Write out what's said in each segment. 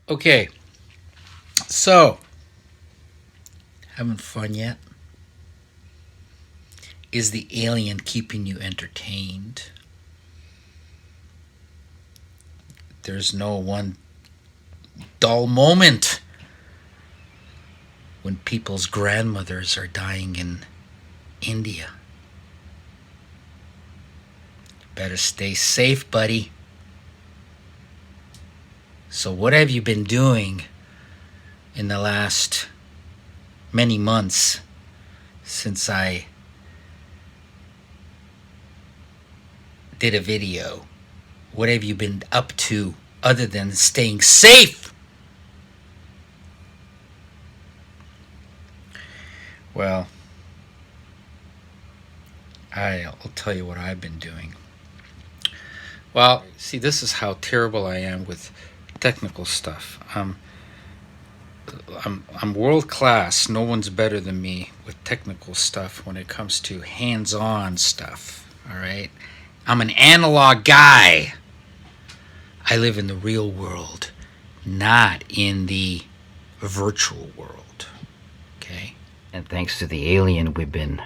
Okay, so having fun yet? Is the alien keeping you entertained? There's no one dull moment when people's grandmothers are dying in India. Better stay safe, buddy. So, what have you been doing in the last many months since I did a video? What have you been up to other than staying safe? Well, I'll tell you what I've been doing. Well, see, this is how terrible I am with technical stuff. I'm world class. No one's better than me with technical stuff when it comes to hands-on stuff. All right, I'm an analog guy. I live in the real world, not in the virtual world. Okay, and thanks to the alien, we've been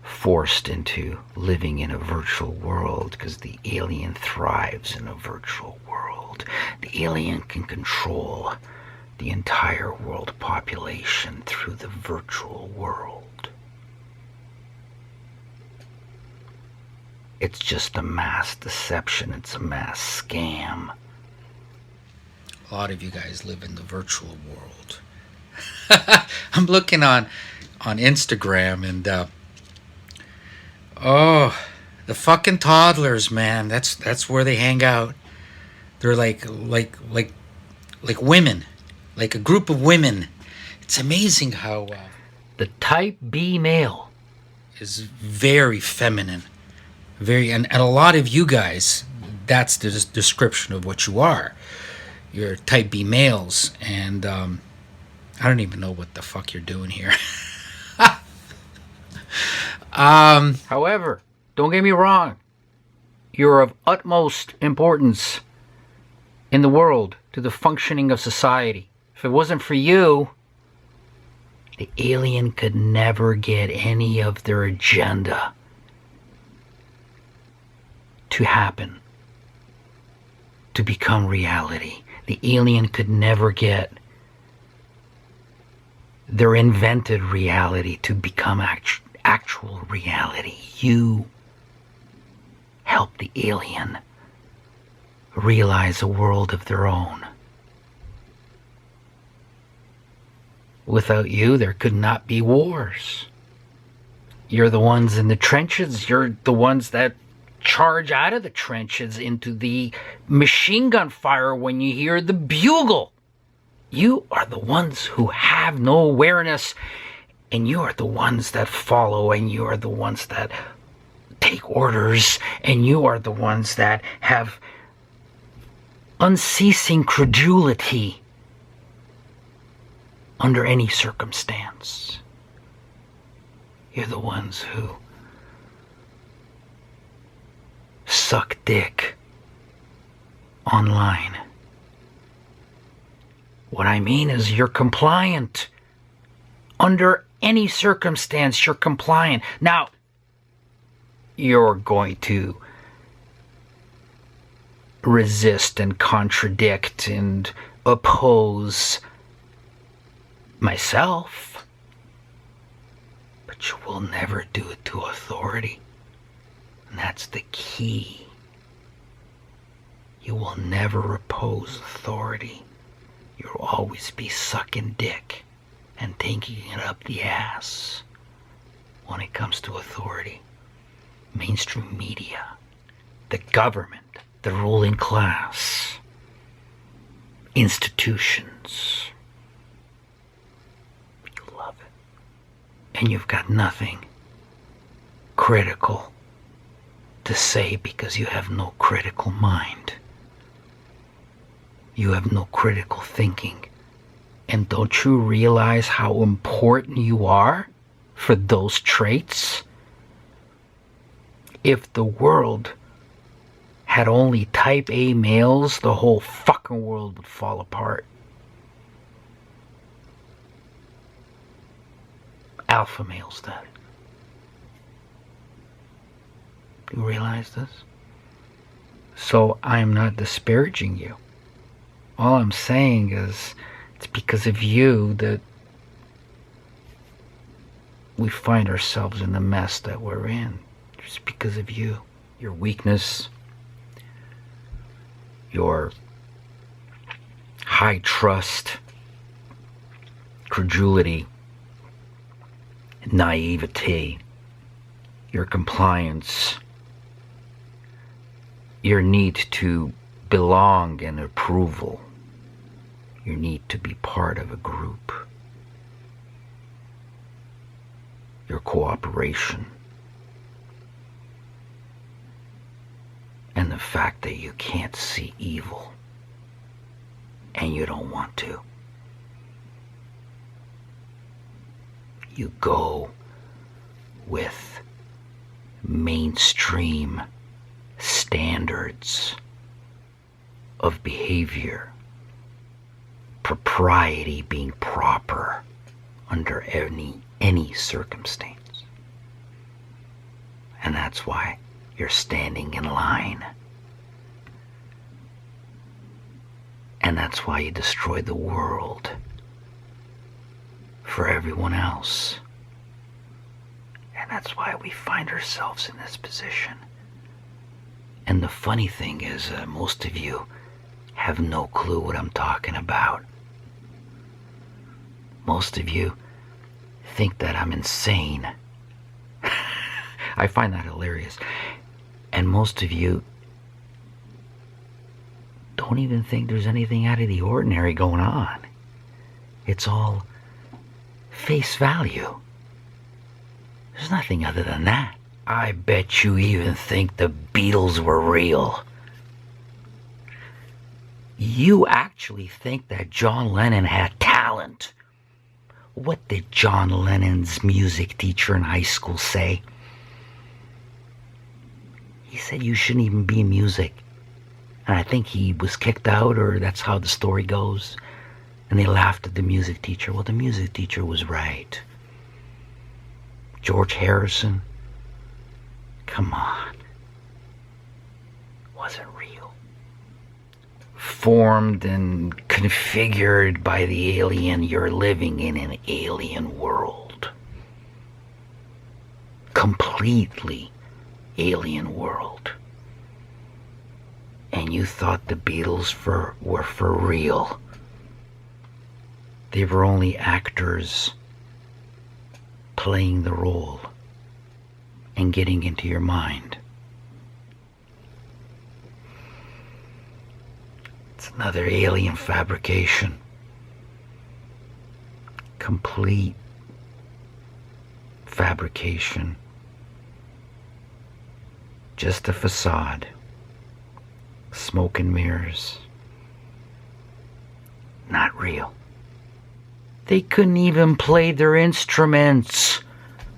forced into living in a virtual world because the alien thrives in a virtual world. The alien can control the entire world population through the virtual world. It's just a mass deception. It's a mass scam. A lot of you guys live in the virtual world. I'm looking on Instagram and oh, the fucking toddlers, man. That's where they hang out. They're like women, like a group of women. It's amazing how the type B male is very feminine, and a lot of you guys, that's the description of what you are. You're type B males, and I don't even know what the fuck you're doing here. However, don't get me wrong. You're of utmost importance in the world to the functioning of society. If it wasn't for you, the alien could never get any of their agenda to happen, to become reality. The alien could never get their invented reality to become actual reality. You help the alien realize a world of their own. Without you, there could not be wars. You're the ones in the trenches. You're the ones that charge out of the trenches into the machine gun fire when you hear the bugle. You are the ones who have no awareness, and you are the ones that follow, and you are the ones that take orders, and you are the ones that have unceasing credulity under any circumstance. You're the ones who suck dick online. What I mean is you're compliant. Under any circumstance, you're compliant. Now, you're going to resist and contradict and oppose myself, but you will never do it to authority. And that's the key. You will never oppose authority. You'll always be sucking dick and taking it up the ass when it comes to authority. Mainstream media, the government, the ruling class, institutions. You love it. And you've got nothing critical to say because you have no critical mind. You have no critical thinking. And don't you realize how important you are for those traits? If the world had only type A males, the whole fucking world would fall apart. Alpha males, that. Do you realize this? So I am not disparaging you. All I'm saying is it's because of you that we find ourselves in the mess that we're in. Just because of you. Your weakness, your high trust, credulity, naivety, your compliance, your need to belong and approval, your need to be part of a group, your cooperation, and the fact that you can't see evil and you don't want to. You go with mainstream standards of behavior, propriety being proper under any circumstance. And that's why you're standing in line. And that's why you destroy the world for everyone else. And that's why we find ourselves in this position. And the funny thing is, most of you have no clue what I'm talking about. Most of you think that I'm insane. I find that hilarious. And most of you don't even think there's anything out of the ordinary going on. It's all face value. There's nothing other than that. I bet you even think the Beatles were real. You actually think that John Lennon had talent. What did John Lennon's music teacher in high school say? He said you shouldn't even be in music. And I think he was kicked out, or that's how the story goes. And they laughed at the music teacher. Well, the music teacher was right. George Harrison, come on. Wasn't real. Formed and configured by the alien. You're living in an alien world. Completely alien world. And you thought the Beatles were for real. They were only actors playing the role and getting into your mind. It's another alien fabrication. Complete fabrication. Just a facade. Smoke and mirrors. Not real. They couldn't even play their instruments,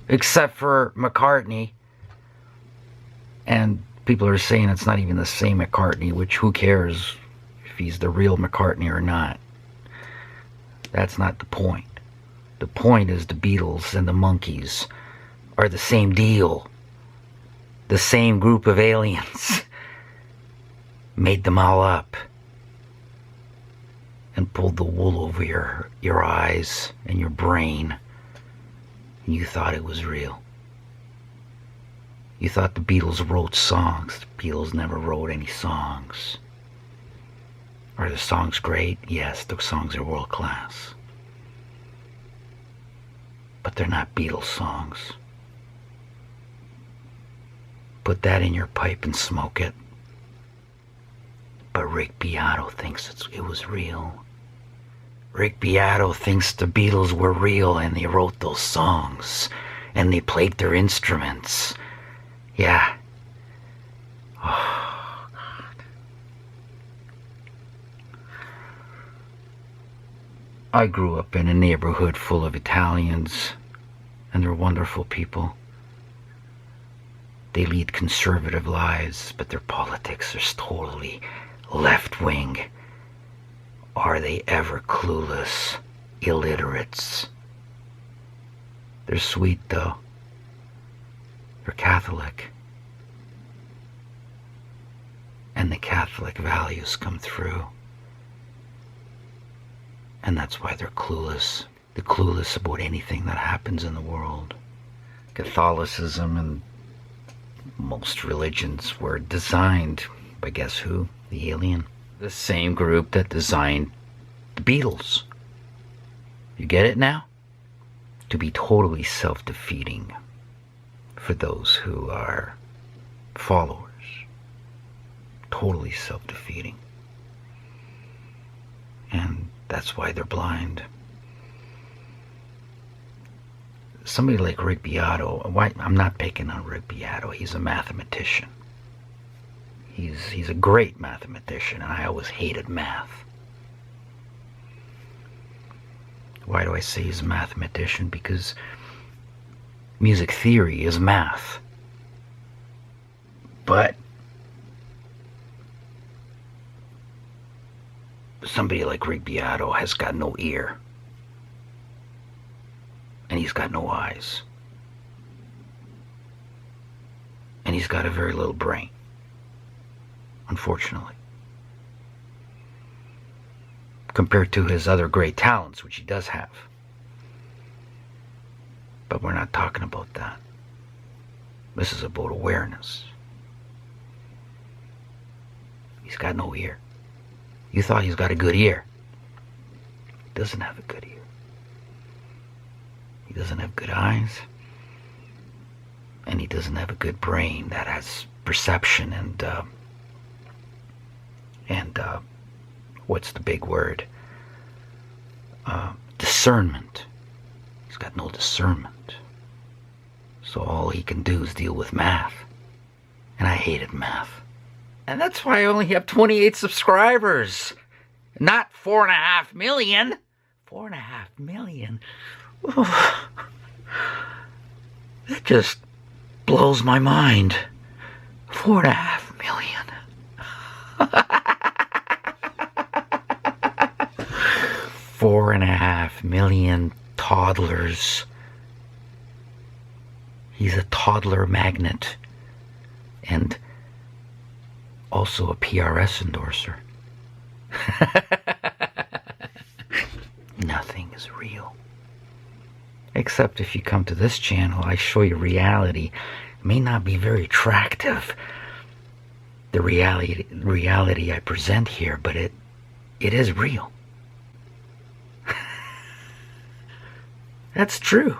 except for McCartney. And people are saying it's not even the same McCartney, which who cares if he's the real McCartney or not. That's not the point. The point is the Beatles and the Monkees are the same deal. The same group of aliens made them all up and pulled the wool over your eyes and your brain, and you thought it was real. You thought the Beatles wrote songs. The Beatles never wrote any songs. Are the songs great? Yes, the songs are world class. But they're not Beatles songs. Put that in your pipe and smoke it. But Rick Beato thinks it was real. Rick Beato thinks the Beatles were real and they wrote those songs and they played their instruments. Yeah. Oh, God. I grew up in a neighborhood full of Italians, and they're wonderful people. They lead conservative lives, but their politics are totally left-wing. Are they ever clueless illiterates? They're sweet, though. They're Catholic. And the Catholic values come through. And that's why they're clueless. They're clueless about anything that happens in the world. Catholicism and most religions were designed by guess who? The alien. The same group that designed the Beatles. You get it now? To be totally self-defeating for those who are followers. Totally self-defeating. And that's why they're blind. Somebody like Rick Beato, I'm not picking on Rick Beato, he's a mathematician. He's a great mathematician, and I always hated math. Why do I say he's a mathematician? Because music theory is math. But somebody like Rick Beato has got no ear. And he's got no eyes. And he's got a very little brain. Unfortunately. Compared to his other great talents, which he does have. But we're not talking about that. This is about awareness. He's got no ear. You thought he's got a good ear. He doesn't have a good ear. He doesn't have good eyes. And he doesn't have a good brain that has perception and what's the big word? Discernment. He's got no discernment. So all he can do is deal with math. And I hated math. And that's why I only have 28 subscribers. Not 4.5 million. 4.5 million. Oh, that just blows my mind. 4.5 million. 4.5 million toddlers. He's a toddler magnet. And also a PRS endorser. Nothing is real. Except if you come to this channel, I show you reality. It may not be very attractive, the reality I present here, but it is real. That's true.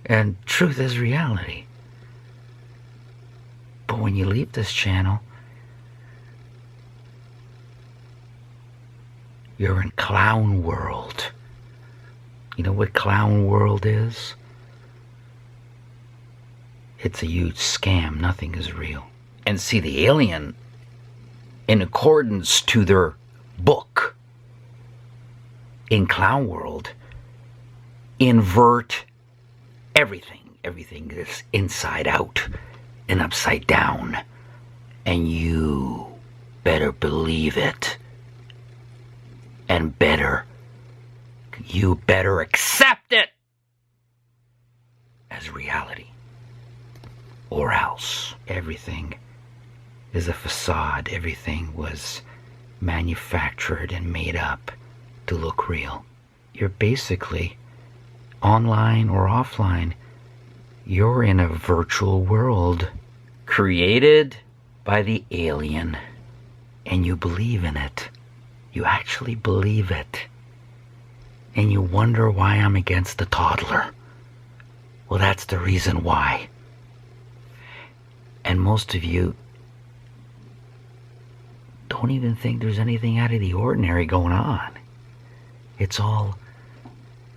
And truth is reality. But when you leave this channel, you're in clown world. You know what clown world is? It's a huge scam. Nothing is real. And see, the alien, in accordance to their book, in clown world, invert everything. Everything is inside out and upside down. And you better believe it. And you better accept it as reality. Or else. Everything is a facade. Everything was manufactured and made up to look real. You're basically, online or offline, you're in a virtual world created by the alien. And you believe in it. You actually believe it. And you wonder why I'm against the toddler. Well, that's the reason why. And most of you don't even think there's anything out of the ordinary going on. It's all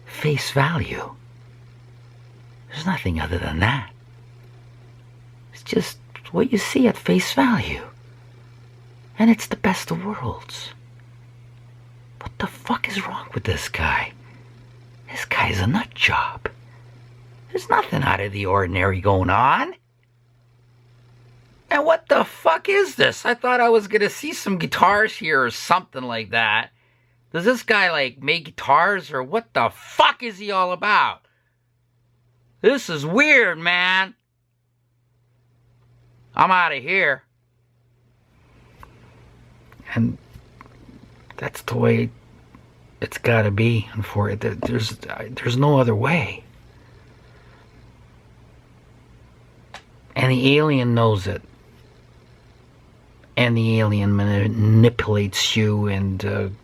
face value. There's nothing other than that. It's just what you see at face value. And it's the best of worlds. What the fuck is wrong with this guy? This guy's a nut job. There's nothing out of the ordinary going on. And what the fuck is this? I thought I was gonna see some guitars here or something like that. Does this guy, like, make guitars, or what the fuck is he all about? This is weird, man. I'm out of here. And that's the way it's gotta be. There's no other way. And the alien knows it. And the alien manipulates you and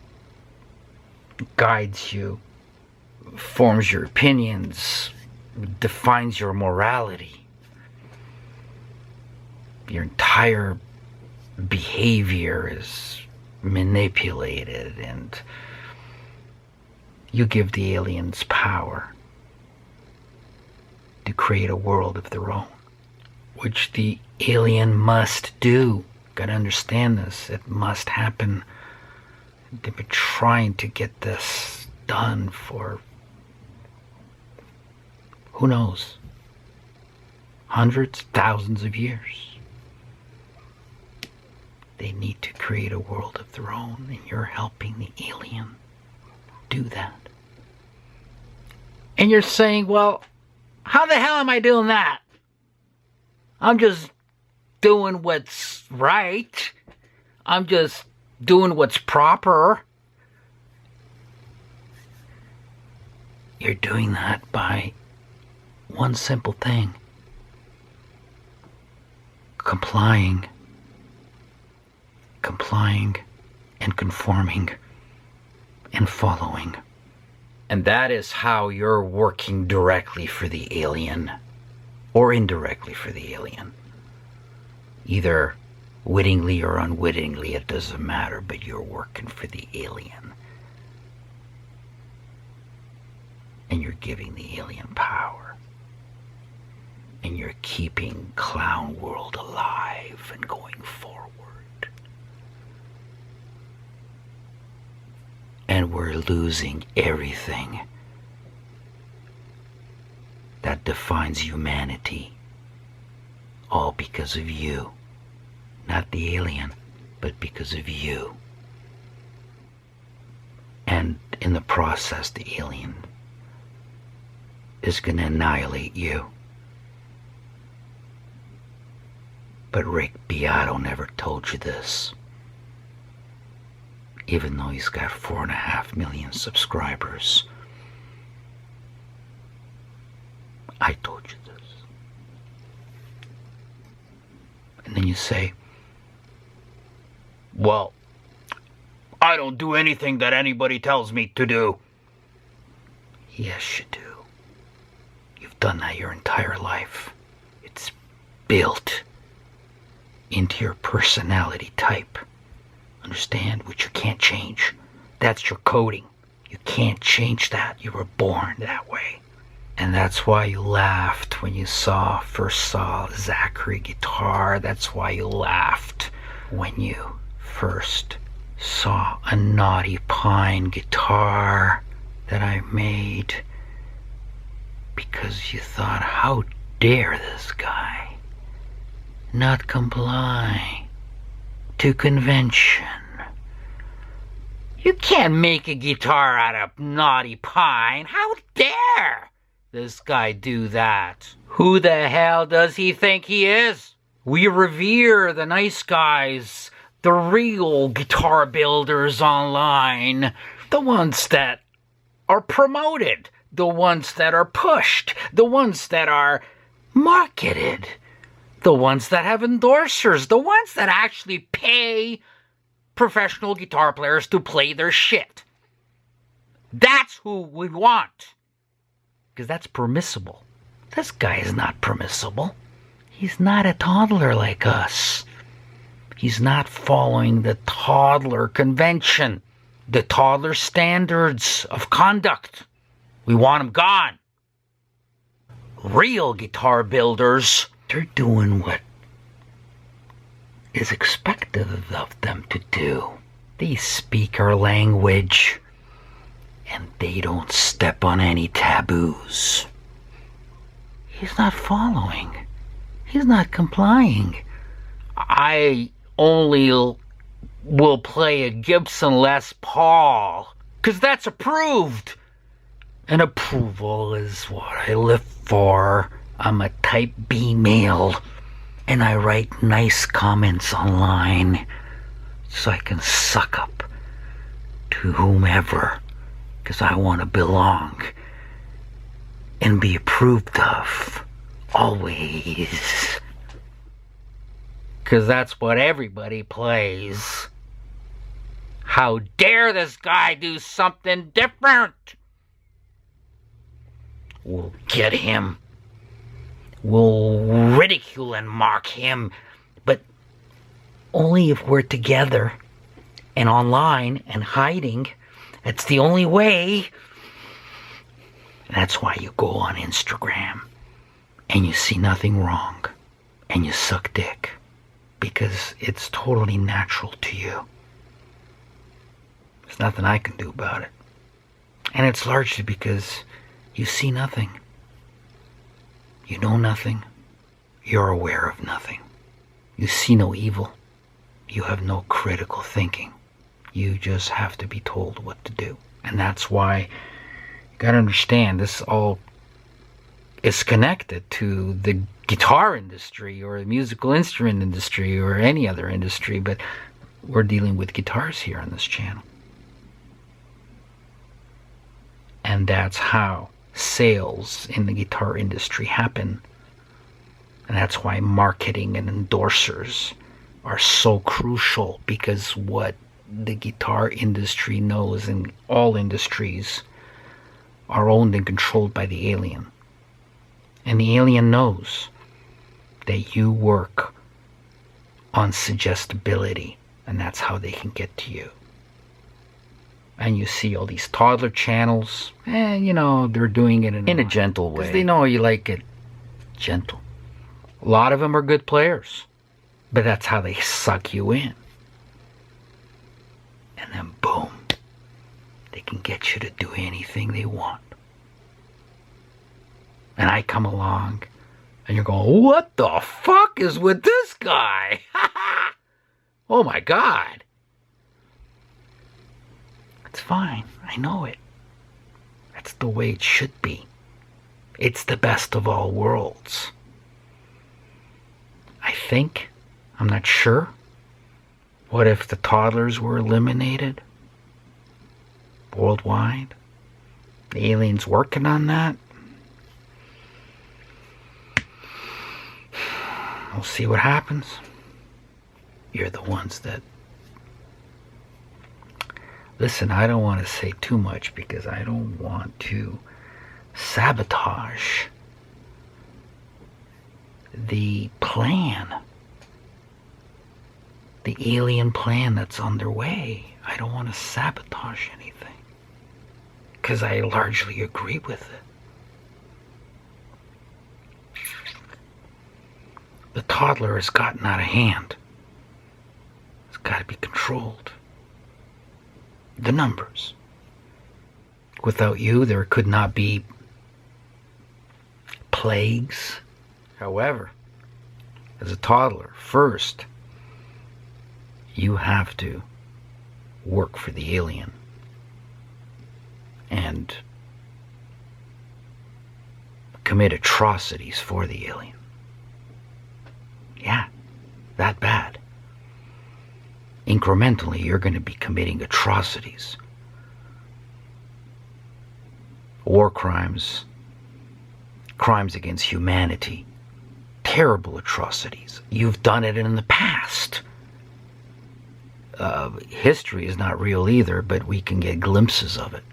guides you, forms your opinions, defines your morality. Your entire behavior is manipulated, and you give the aliens power to create a world of their own, which the alien must do. Gotta understand this. It must happen. They've been trying to get this done for, who knows, hundreds, thousands of years. They need to create a world of their own, and you're helping the alien do that. And you're saying, well, how the hell am I doing that? I'm just doing what's right. I'm just doing what's proper. You're doing that by one simple thing: complying and conforming and following. And that is how you're working directly for the alien, or indirectly for the alien. Either wittingly or unwittingly, it doesn't matter, but you're working for the alien. And you're giving the alien power. And you're keeping Clown World alive and going forward. And we're losing everything that defines humanity. All because of you. Not the alien, but because of you. And in the process, the alien is gonna annihilate you. But Rick Beato never told you this. Even though he's got 4.5 million subscribers. I told you this. And then you say, well, I don't do anything that anybody tells me to do. Yes, you do. You've done that your entire life. It's built into your personality type. Understand? Which you can't change. That's your coding. You can't change that. You were born that way. And that's why you laughed when you first saw Zachary guitar. That's why you laughed when you first saw a Naughty Pine guitar that I made. Because you thought, how dare this guy not comply to convention. You can't make a guitar out of Naughty Pine. How dare this guy do that? Who the hell does he think he is? We revere the nice guys, the real guitar builders online, the ones that are promoted, the ones that are pushed, the ones that are marketed, the ones that have endorsers, the ones that actually pay professional guitar players to play their shit. That's who we want. Because that's permissible. This guy is not permissible. He's not a toddler like us. He's not following the toddler convention, the toddler standards of conduct. We want him gone. Real guitar builders, they're doing what is expected of them to do. They speak our language, and they don't step on any taboos. He's not following. He's not complying. I only will play a Gibson Les Paul, 'cause that's approved. And approval is what I live for. I'm a type B male, and I write nice comments online so I can suck up to whomever, 'cause I want to belong and be approved of, always. 'Cause that's what everybody plays. How dare this guy do something different? We'll get him. We'll ridicule and mock him, but only if we're together and online and hiding. That's the only way. That's why you go on Instagram and you see nothing wrong and you suck dick, because it's totally natural to you. There's nothing I can do about it. And it's largely because you see nothing. You know nothing. You're aware of nothing. You see no evil. You have no critical thinking. You just have to be told what to do. And that's why you gotta understand, this all is connected to the guitar industry or the musical instrument industry or any other industry, but we're dealing with guitars here on this channel. And that's how sales in the guitar industry happen. And that's why marketing and endorsers are so crucial, because what the guitar industry knows, and all industries, are owned and controlled by the alien. And the alien knows that you work on suggestibility, and that's how they can get to you. And you see all these toddler channels, and they're doing it in a gentle way. Because they know you like it gentle. A lot of them are good players, but that's how they suck you in. And then boom, they can get you to do anything they want. And I come along, and you're going, what the fuck is with this guy? Oh my God. It's fine. I know it. That's the way it should be. It's the best of all worlds. I think. I'm not sure. What if the toddlers were eliminated? Worldwide? The aliens working on that? We'll see what happens. You're the ones that... Listen, I don't want to say too much because I don't want to sabotage the plan. The alien plan that's underway. I don't want to sabotage anything, because I largely agree with it. The toddler has gotten out of hand. It's got to be controlled. The numbers. Without you, there could not be plagues. However, as a toddler, first, you have to work for the alien and commit atrocities for the alien. Yeah, that bad. Incrementally, you're going to be committing atrocities. War crimes, crimes against humanity, terrible atrocities. You've done it in the past. History is not real either, but we can get glimpses of it.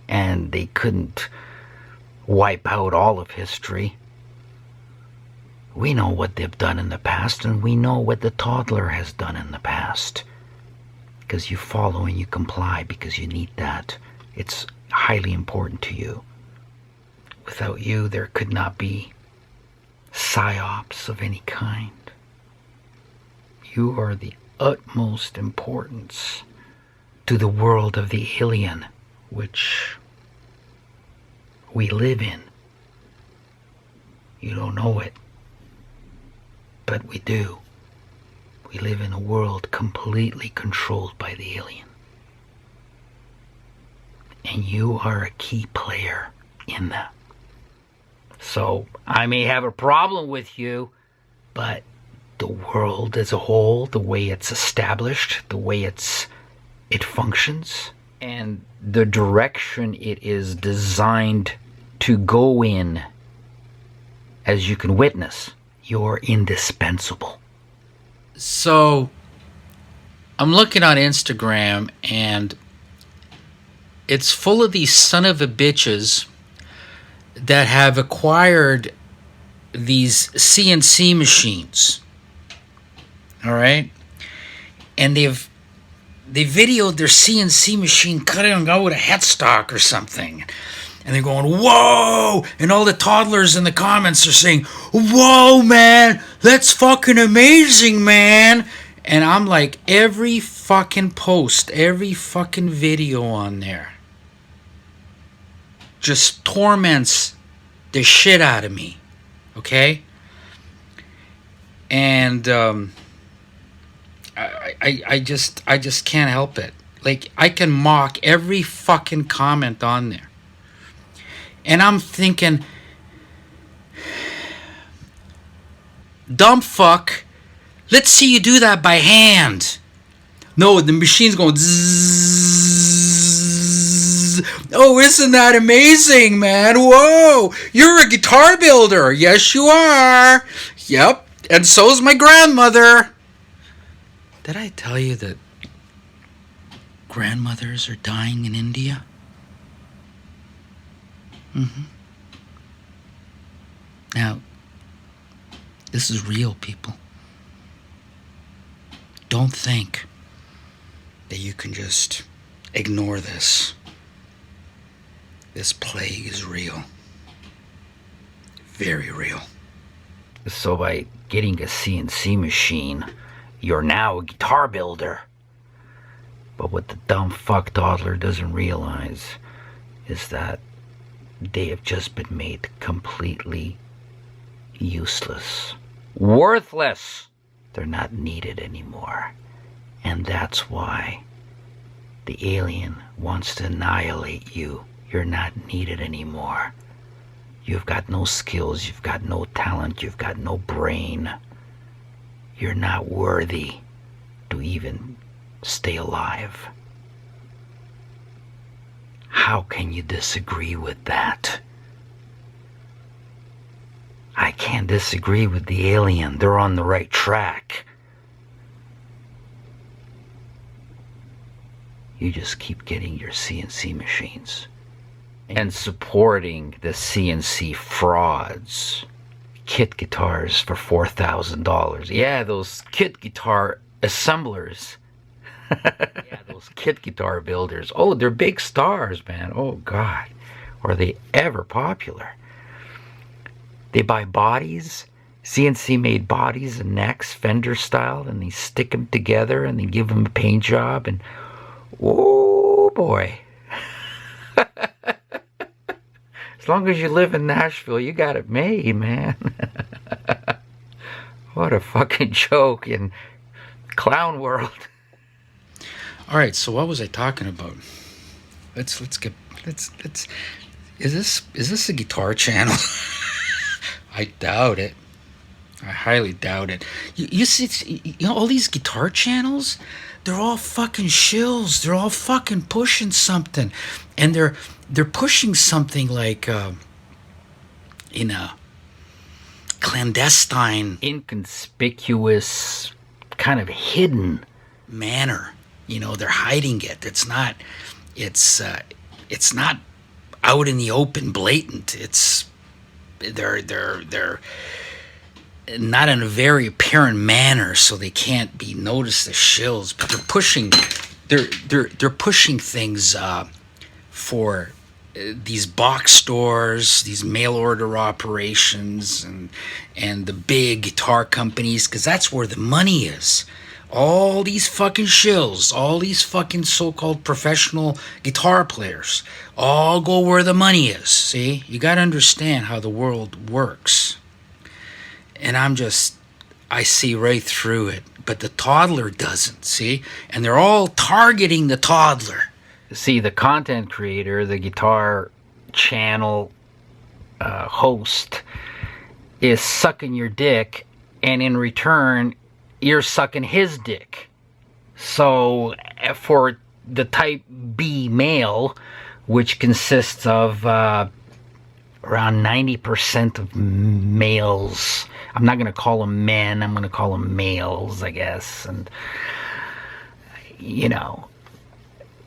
And they couldn't wipe out all of history. We know what they've done in the past, and we know what the toddler has done in the past. Because you follow and you comply because you need that. It's highly important to you. Without you, there could not be psyops of any kind. You are the utmost importance to the world of the alien, which we live in. You don't know it, but we do. We live in a world completely controlled by the alien. And you are a key player in that. So I may have a problem with you, but the world as a whole, the way it's established, the way it functions, and the direction it is designed to go in, as you can witness, you're indispensable. So I'm looking on Instagram, and it's full of these son of a bitches that have acquired these CNC machines. All right? And they videoed their CNC machine cutting out with a headstock or something. And they're going, whoa! And all the toddlers in the comments are saying, whoa, man! That's fucking amazing, man! And I'm like, every fucking post, every fucking video on there just torments the shit out of me. Okay? And I just can't help it. Like, I can mock every fucking comment on there. And I'm thinking, dumb fuck, let's see you do that by hand. No, the machine's going zzz. Oh, isn't that amazing, man? Whoa, you're a guitar builder. Yes, you are. Yep, and so's my grandmother. Did I tell you that grandmothers are dying in India? Mm-hmm. Now, this is real, people. Don't think that you can just ignore this. This plague is real. Very real. So by getting a CNC machine, you're now a guitar builder. But what the dumb fuck toddler doesn't realize is that they have just been made completely useless. Worthless! They're not needed anymore. And that's why the alien wants to annihilate you. You're not needed anymore. You've got no skills, you've got no talent, you've got no brain. You're not worthy to even stay alive. How can you disagree with that? I can't disagree with the alien. They're on the right track. You just keep getting your CNC machines and supporting the CNC frauds. Kit guitars for $4,000. Yeah, those kit guitar assemblers. Yeah, those kit guitar builders. Oh, they're big stars, man. Oh, God. Are they ever popular? They buy bodies, CNC-made bodies and necks, Fender style, and they stick them together and they give them a paint job, and oh, boy. As long as you live in Nashville, you got it made, man. What a fucking joke in clown world. All right, so what was I talking about? Is this a guitar channel? I doubt it. I highly doubt it. You see, you know, all these guitar channels, they're all fucking shills. They're all fucking pushing something, and they're pushing something like in a clandestine, inconspicuous, kind of hidden manner. You know, they're hiding it. It's not out in the open, blatant. They're not in a very apparent manner, so they can't be noticed as shills. But they're pushing things for these box stores, these mail order operations, and the big guitar companies, because that's where the money is. All these fucking shills, all these fucking so-called professional guitar players, all go where the money is, see? You gotta understand how the world works. And I'm just I see right through it, but the toddler doesn't, see? And they're all targeting the toddler. See, the content creator, the guitar channel host, is sucking your dick, and in return, you're sucking his dick. So, for the type B male, which consists of around 90% of males, I'm not going to call them men, I'm going to call them males, I guess, and, you know,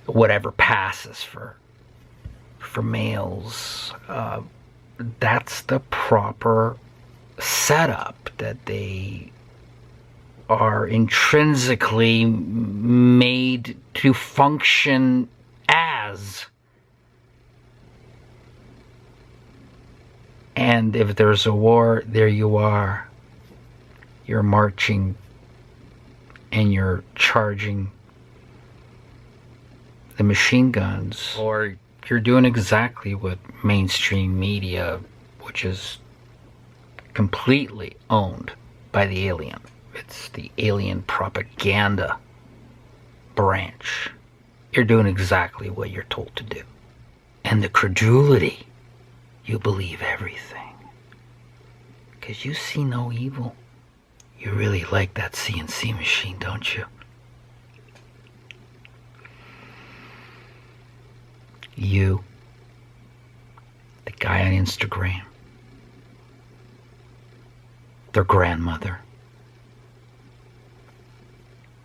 whatever passes for males, that's the proper setup that they are intrinsically made to function as. And if there's a war, there you are. You're marching and you're charging the machine guns. Or you're doing exactly what mainstream media, which is completely owned by the alien. It's the alien propaganda branch. You're doing exactly what you're told to do. And the credulity, you believe everything. Because you see no evil. You really like that CNC machine, don't you? You, the guy on Instagram, their grandmother.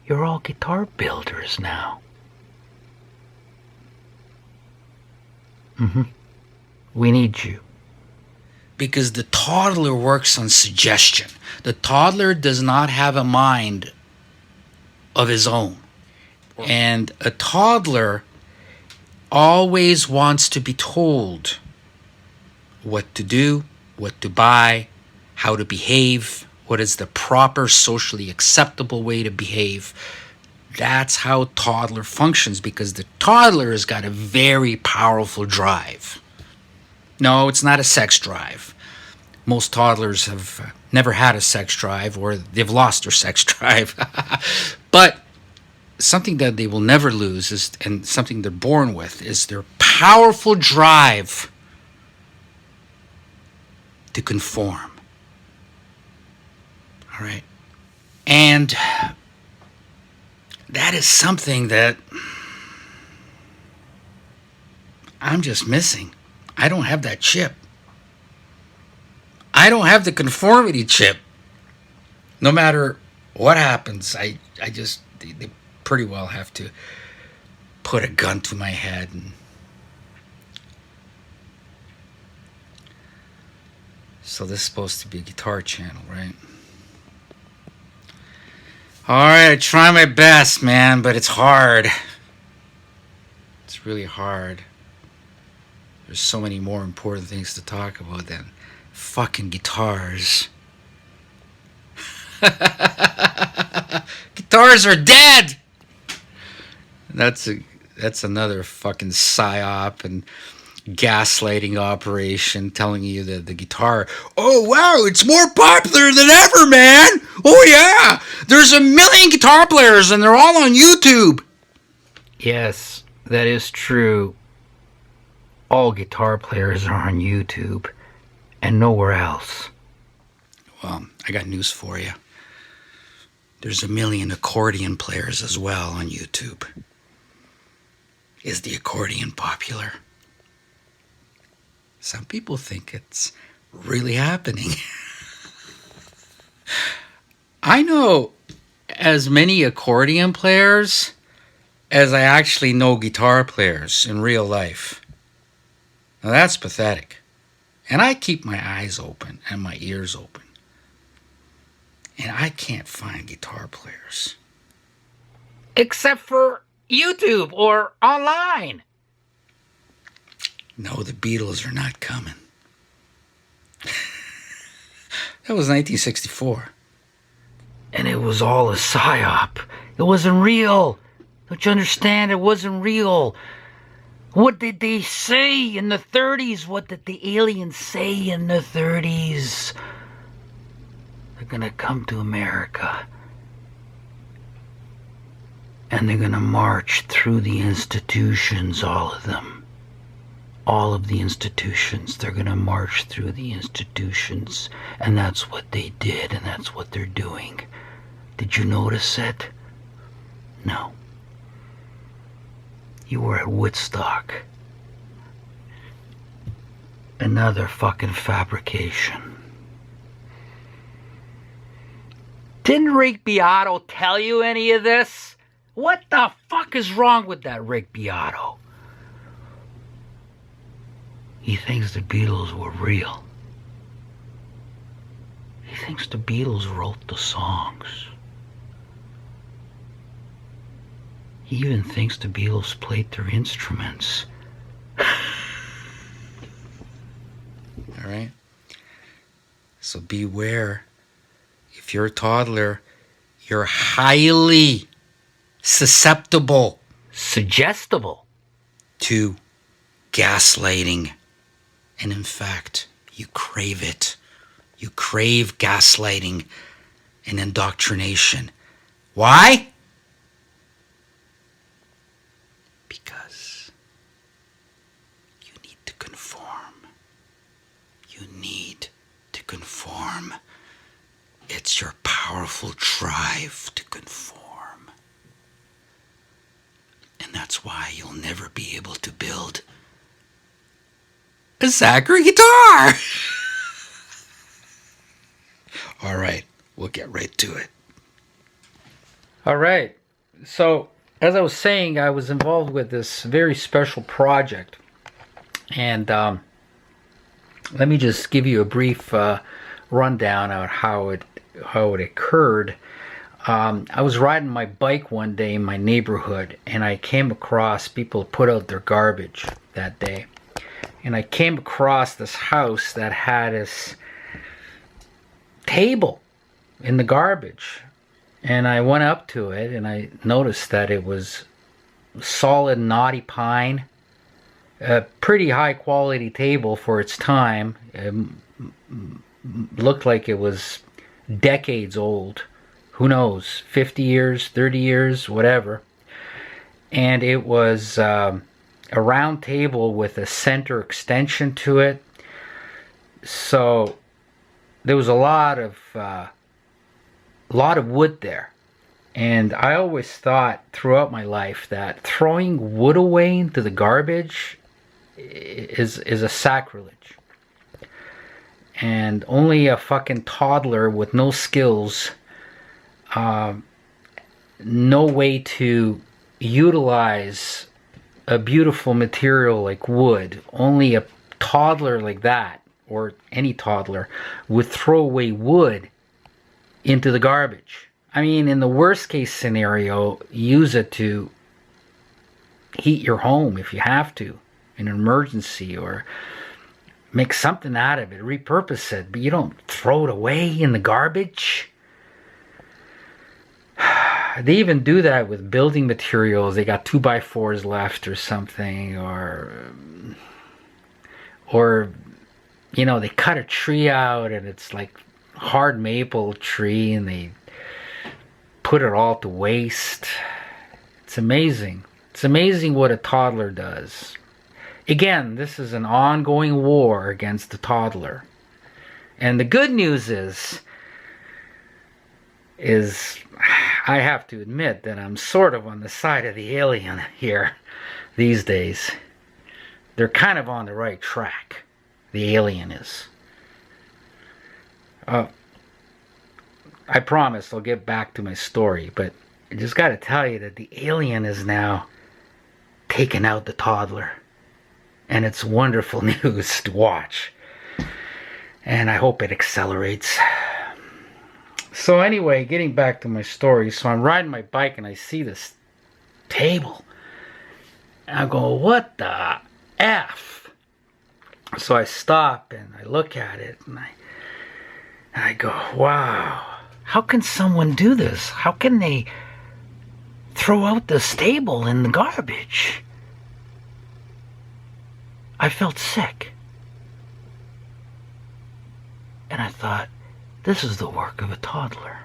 You're all guitar builders now. We need you. Because the toddler works on suggestion. The toddler does not have a mind of his own. And a toddler always wants to be told what to do, what to buy, how to behave, what is the proper socially acceptable way to behave. That's how toddler functions, because the toddler has got a very powerful drive. No, it's not a sex drive. Most toddlers have never had a sex drive, or they've lost their sex drive. But something that they will never lose is, and something they're born with, is their powerful drive to conform. All right. And that is something that I'm just missing. I don't have that chip. I don't have the conformity chip. No matter what happens, I just, they pretty well have to put a gun to my head. And so this is supposed to be a guitar channel, right? Alright, I try my best, man, but it's hard. It's really hard. There's so many more important things to talk about than fucking guitars. Guitars are dead! That's another fucking psyop and gaslighting operation telling you that the guitar, oh wow, it's more popular than ever, man! Oh yeah! There's 1 million guitar players and they're all on YouTube! Yes, that is true. All guitar players are on YouTube and nowhere else. Well, I got news for you. There's 1 million accordion players as well on YouTube. Is the accordion popular? Some people think it's really happening. I know as many accordion players as I actually know guitar players in real life. Now that's pathetic. And I keep my eyes open and my ears open. And I can't find guitar players. Except for YouTube or online. No, the Beatles are not coming. That was 1964. And it was all a psyop. It wasn't real. Don't you understand? It wasn't real. What did they say in the 30s? What did the aliens say in the 30s? The gonna come to America. And they're gonna march through the institutions, all of them. All of the institutions. They're gonna march through the institutions. And that's what they did, and that's what they're doing. Did you notice it? No. You were at Woodstock. Another fucking fabrication. Didn't Rick Beato tell you any of this? What the fuck is wrong with that Rick Beato? He thinks the Beatles were real. He thinks the Beatles wrote the songs. He even thinks the Beatles played their instruments. All right? So beware. If you're a toddler, you're highly susceptible, Suggestible. to gaslighting. And in fact, you crave it. You crave gaslighting and indoctrination. Why? Because you need to conform. You need to conform. It's your powerful drive to conform. And that's why you'll never be able to build a Zachary guitar. All right, we'll get right to it. All right. So, as I was saying, I was involved with this very special project. And let me just give you a brief rundown on how it occurred. I was riding my bike one day in my neighborhood, and I came across people put out their garbage that day. And I came across this house that had this table in the garbage. And I went up to it, and I noticed that it was solid knotty pine. A pretty high quality table for its time. It looked like it was decades old. Who knows, 50 years, 30 years, whatever. And it was a round table with a center extension to it. So there was a lot of wood there. And I always thought throughout my life that throwing wood away into the garbage is a sacrilege. And only a fucking toddler with no skills, no way to utilize a beautiful material like wood, only a toddler like that, or any toddler, would throw away wood into the garbage. I mean, in the worst case scenario, use it to heat your home if you have to, in an emergency, or make something out of it, repurpose it, but you don't throw it away in the garbage. They even do that with building materials. They got 2x4s left or something, or you know, they cut a tree out and it's like hard maple tree, and they put it all to waste. It's amazing. It's amazing what a toddler does. Again, this is an ongoing war against the toddler. And the good news is I have to admit that I'm sort of on the side of the alien here these days. They're kind of on the right track. The alien is. I promise I'll get back to my story, but I just got to tell you that the alien is now taking out the toddler. And it's wonderful news to watch. And I hope it accelerates. So anyway, getting back to my story. So I'm riding my bike and I see this table. And I go, what the F? So I stop and I look at it and I go, wow. How can someone do this? How can they throw out this table in the garbage? I felt sick. And I thought, This is the work of a toddler.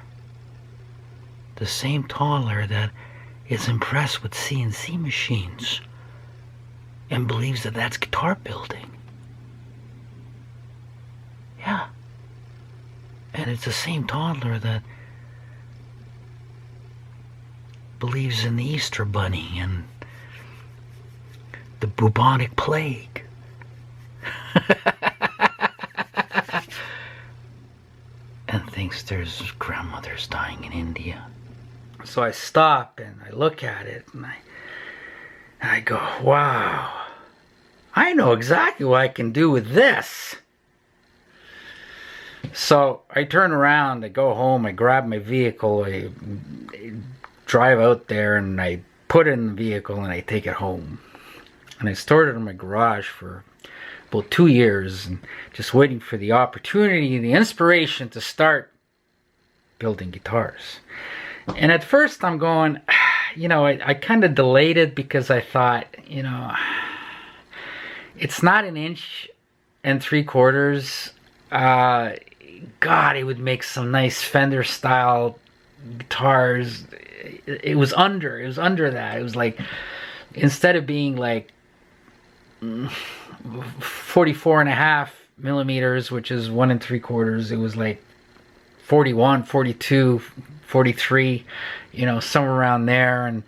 The same toddler that is impressed with CNC machines and believes that that's guitar building. Yeah. And it's the same toddler that believes in the Easter Bunny and the bubonic plague. And thinks there's grandmothers dying in India. So I stop and I look at it and I go, wow, I know exactly what I can do with this. So I turn around, I go home, I grab my vehicle, I drive out there and I put it in the vehicle and I take it home. And I stored it in my garage for about 2 years and just waiting for the opportunity, the inspiration to start building guitars. And at first I'm going, you know, I kind of delayed it because I thought, you know, it's not 1 3/4 inches. God, it would make some nice Fender style guitars. It was under that. It was like, instead of being like 44.5 millimeters, which is 1 3/4, it was like 41, 42, 43, you know, somewhere around there. And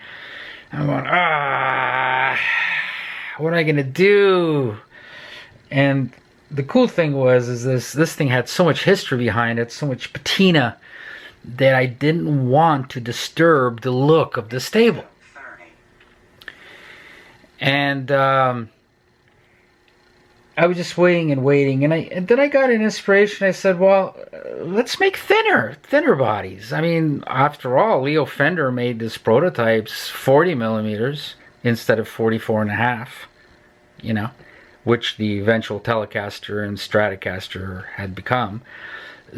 I'm going, what am I gonna do? And the cool thing was this thing had so much history behind it, so much patina, that I didn't want to disturb the look of the stable. And I was just waiting and waiting, and then I got an inspiration. I said, well, let's make thinner bodies. I mean, after all, Leo Fender made this prototypes 40 millimeters instead of 44.5, you know, which the eventual Telecaster and Stratocaster had become.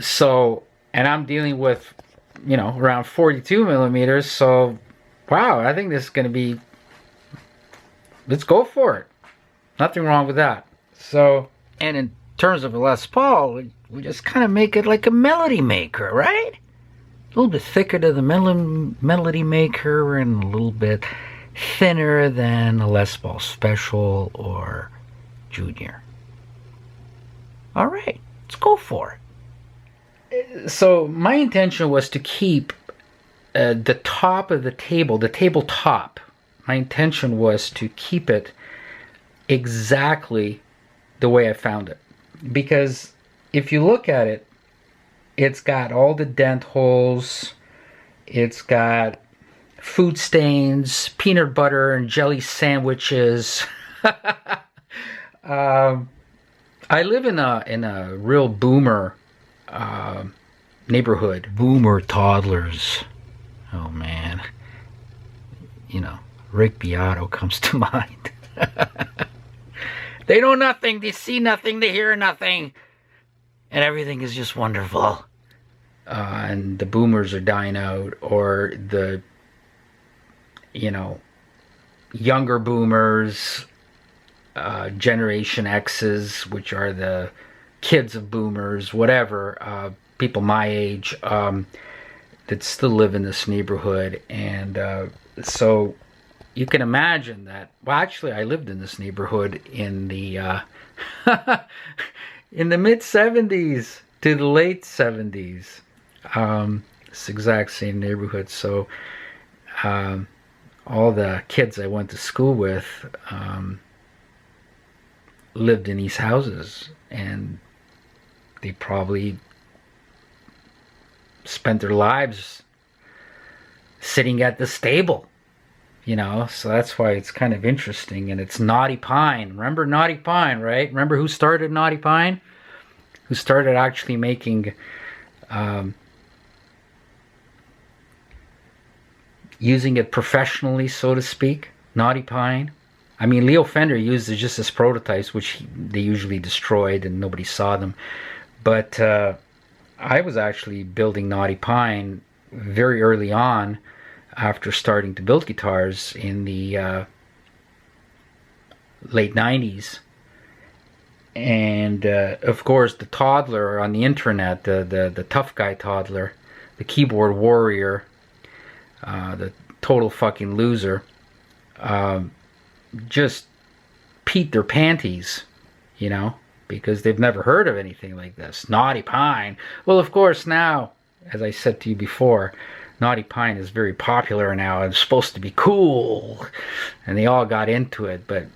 So, and I'm dealing with, you know, around 42 millimeters. So, wow, I think this is going to be, let's go for it. Nothing wrong with that. So, and in terms of a Les Paul, we just kind of make it like a melody maker, right? A little bit thicker to the melody maker and a little bit thinner than a Les Paul Special or Junior. All right, let's go for it. So my intention was to keep the top of the tabletop. My intention was to keep it exactly the way I found it. Because if you look at it, it's got all the dent holes, it's got food stains, peanut butter and jelly sandwiches. I live in a real boomer neighborhood. Boomer toddlers. Oh man. You know, Rick Beato comes to mind. They know nothing, they see nothing, they hear nothing, and everything is just wonderful. And the boomers are dying out, or the, you know, younger boomers, Generation X's, which are the kids of boomers, whatever, people my age that still live in this neighborhood. And so you can imagine that. Well, actually, I lived in this neighborhood in the in the mid 70s to the late 70s. This exact same neighborhood. So all the kids I went to school with lived in these houses, and they probably spent their lives sitting at the stable. You know, so that's why it's kind of interesting. And it's Naughty Pine. Remember Naughty Pine, right? Remember who started Naughty Pine? Who started actually making, using it professionally, so to speak? Naughty Pine. I mean, Leo Fender used it just as prototypes, which they usually destroyed and nobody saw them. But I was actually building Naughty Pine very early on, after starting to build guitars in the late 90s. And of course, the toddler on the internet, the tough guy toddler, the keyboard warrior, the total fucking loser, just peed their panties, you know, because they've never heard of anything like this. Naughty Pine. Well, of course, now, as I said to you before, Naughty Pine is very popular now. It's supposed to be cool. And they all got into it. But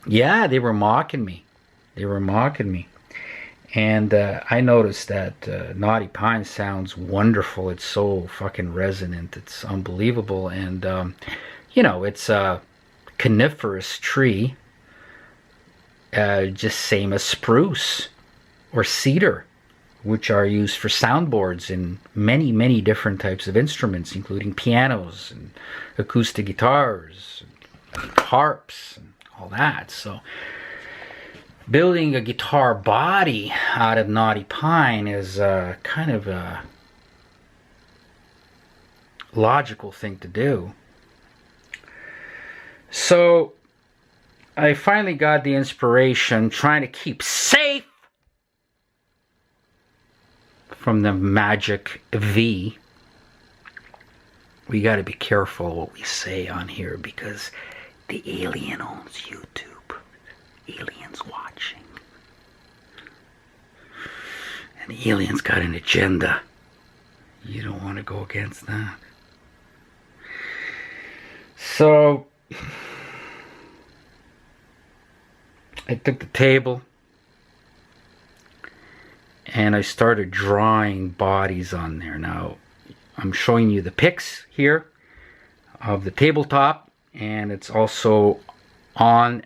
yeah, they were mocking me. They were mocking me. And I noticed that Naughty Pine sounds wonderful. It's so fucking resonant. It's unbelievable. And, you know, it's a coniferous tree. Just same as spruce or cedar, which are used for soundboards in many, many different types of instruments, including pianos and acoustic guitars, and harps, and all that. So building a guitar body out of Naughty Pine is kind of a logical thing to do. So I finally got the inspiration trying to keep safe from the magic V. We got to be careful what we say on here because the alien owns YouTube. Aliens watching. And the aliens got an agenda. You don't want to go against that. So I took the table and I started drawing bodies on there. Now, I'm showing you the pics here of the tabletop, and it's also on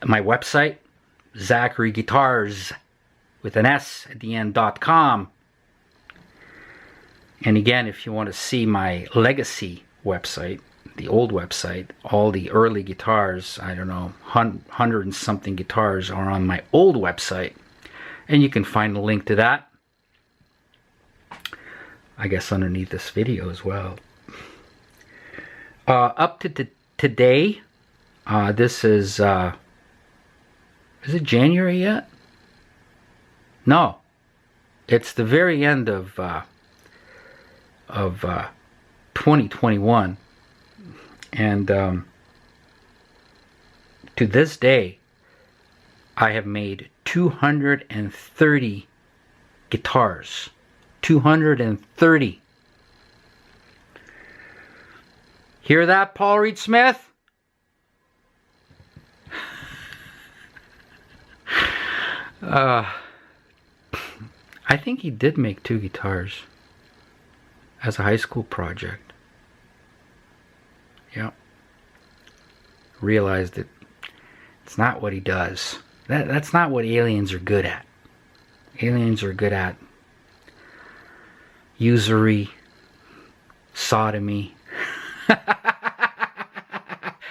my website, Zachary Guitars with an S at the end.com. And again, if you want to see my legacy website, the old website, all the early guitars, I don't know, 100 and something guitars are on my old website. And you can find a link to that, I guess, underneath this video as well. Up to today, this is it January yet? No. It's the very end of 2021. And to this day, I have made 230 guitars. 230. Hear that, Paul Reed Smith? I think he did make 2 guitars as a high school project. Yeah. Realized that it's not what he does. That's not what aliens are good at. Aliens are good at usury, sodomy,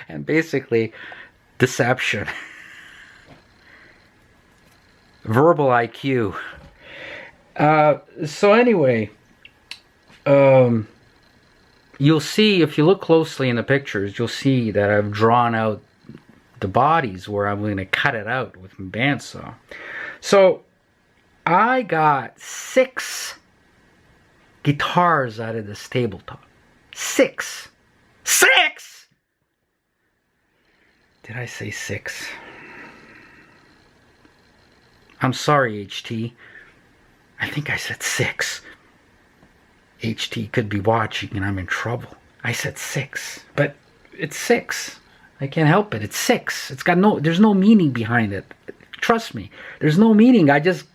and basically deception. Verbal IQ. So anyway, you'll see, if you look closely in the pictures, you'll see that I've drawn out the bodies where I'm going to cut it out with my bandsaw. So I got 6 guitars out of this tabletop. 6! 6! Did I say 6? I'm sorry, HT. I think I said 6. HT could be watching and I'm in trouble. I said 6. But it's 6. I can't help it. It's 6. There's no meaning behind it. Trust me. There's no meaning. I just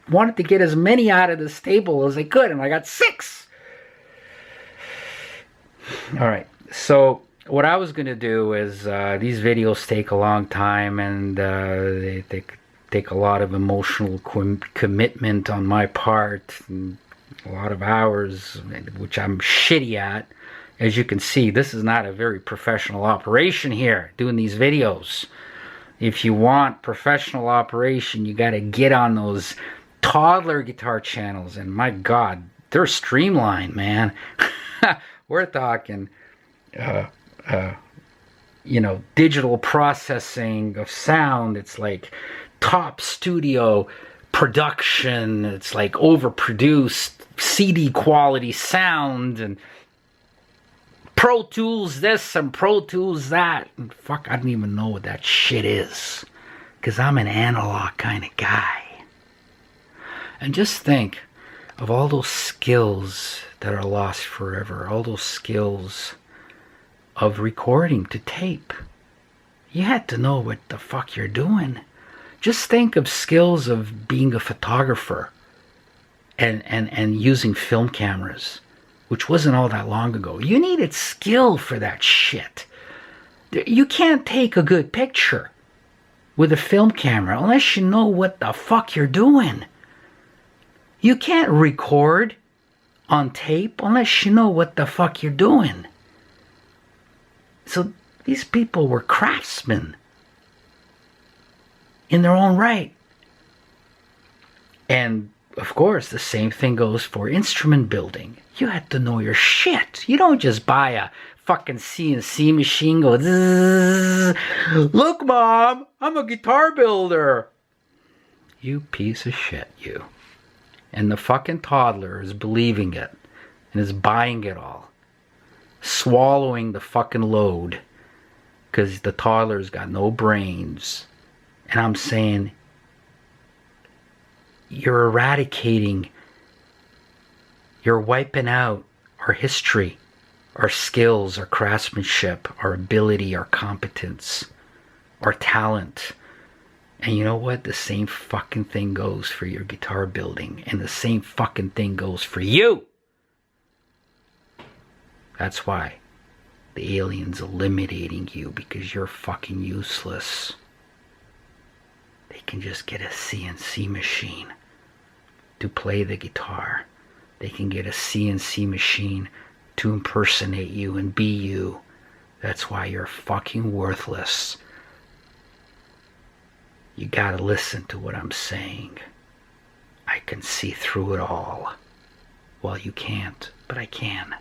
wanted to get as many out of this table as I could, and I got 6. Alright. So what I was going to do is, these videos take a long time, and they take a lot of emotional commitment on my part, and a lot of hours, which I'm shitty at. As you can see, this is not a very professional operation here, doing these videos. If you want professional operation, you got to get on those toddler guitar channels, and my God, they're streamlined, man. We're talking digital processing of sound. It's like top studio production. It's like overproduced CD quality sound and Pro Tools this and Pro Tools that. And fuck, I don't even know what that shit is. Because I'm an analog kind of guy. And just think of all those skills that are lost forever. All those skills of recording to tape. You had to know what the fuck you're doing. Just think of skills of being a photographer and using film cameras, which wasn't all that long ago. You needed skill for that shit. You can't take a good picture with a film camera unless you know what the fuck you're doing. You can't record on tape unless you know what the fuck you're doing. So these people were craftsmen in their own right. And of course, the same thing goes for instrument building. You had to know your shit. You don't just buy a fucking CNC machine, go, zzz, look, Mom, I'm a guitar builder. You piece of shit, you. And the fucking toddler is believing it and is buying it all. Swallowing the fucking load because the toddler's got no brains. And I'm saying, you're eradicating, you're wiping out our history, our skills, our craftsmanship, our ability, our competence, our talent. And you know what? The same fucking thing goes for your guitar building. And the same fucking thing goes for you. That's why the alien's eliminating you, because you're fucking useless. They can just get a CNC machine to play the guitar. They can get a CNC machine to impersonate you and be you. That's why you're fucking worthless. You gotta listen to what I'm saying. I can see through it all. Well, you can't, but I can.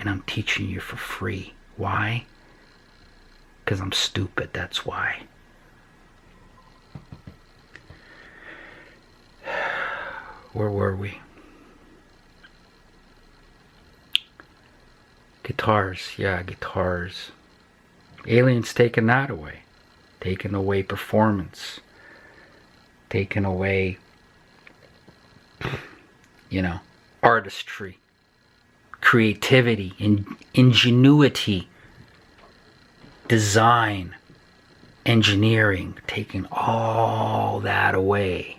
And I'm teaching you for free. Why? Because I'm stupid, that's why. Where were we? Guitars, yeah, guitars. Aliens taking that away. Taking away performance. Taking away, artistry. Creativity, ingenuity, design, engineering, taking all that away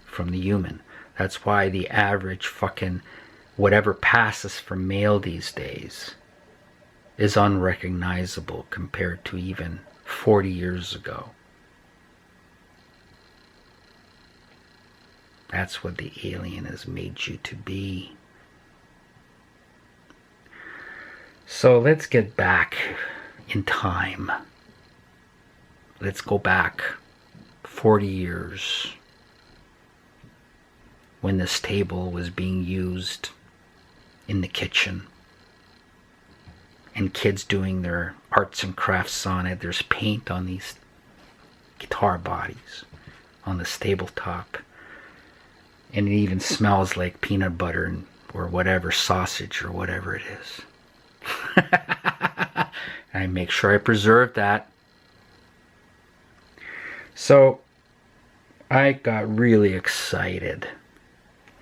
from the human. That's why the average fucking whatever passes for male these days is unrecognizable compared to even 40 years ago. That's what the alien has made you to be. So let's get back in time. Let's go back 40 years when this table was being used in the kitchen and kids doing their arts and crafts on it. There's paint on these guitar bodies on this tabletop, and it even smells like peanut butter or whatever, sausage or whatever it is. I make sure I preserve that. So I got really excited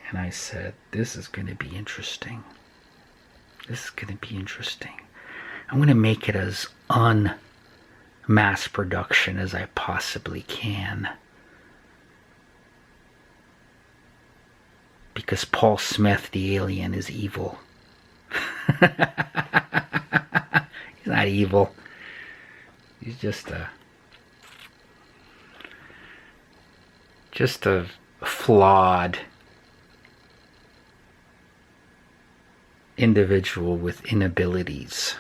and I said, this is going to be interesting. This is going to be interesting. I'm going to make it as un-mass production as I possibly can. Because Paul Smith, the alien, is evil. He's not evil. He's just a flawed individual with inabilities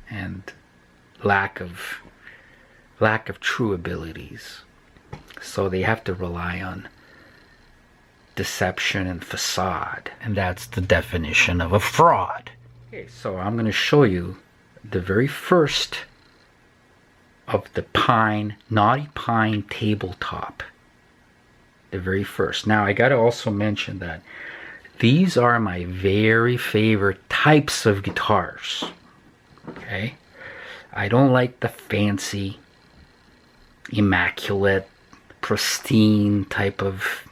and lack of true abilities. So they have to rely on deception and facade, and that's the definition of a fraud. Okay, so I'm going to show you the very first of the Naughty Pine tabletop. The very first. Now, I got to also mention that these are my very favorite types of guitars. Okay? I don't like the fancy, immaculate, pristine type of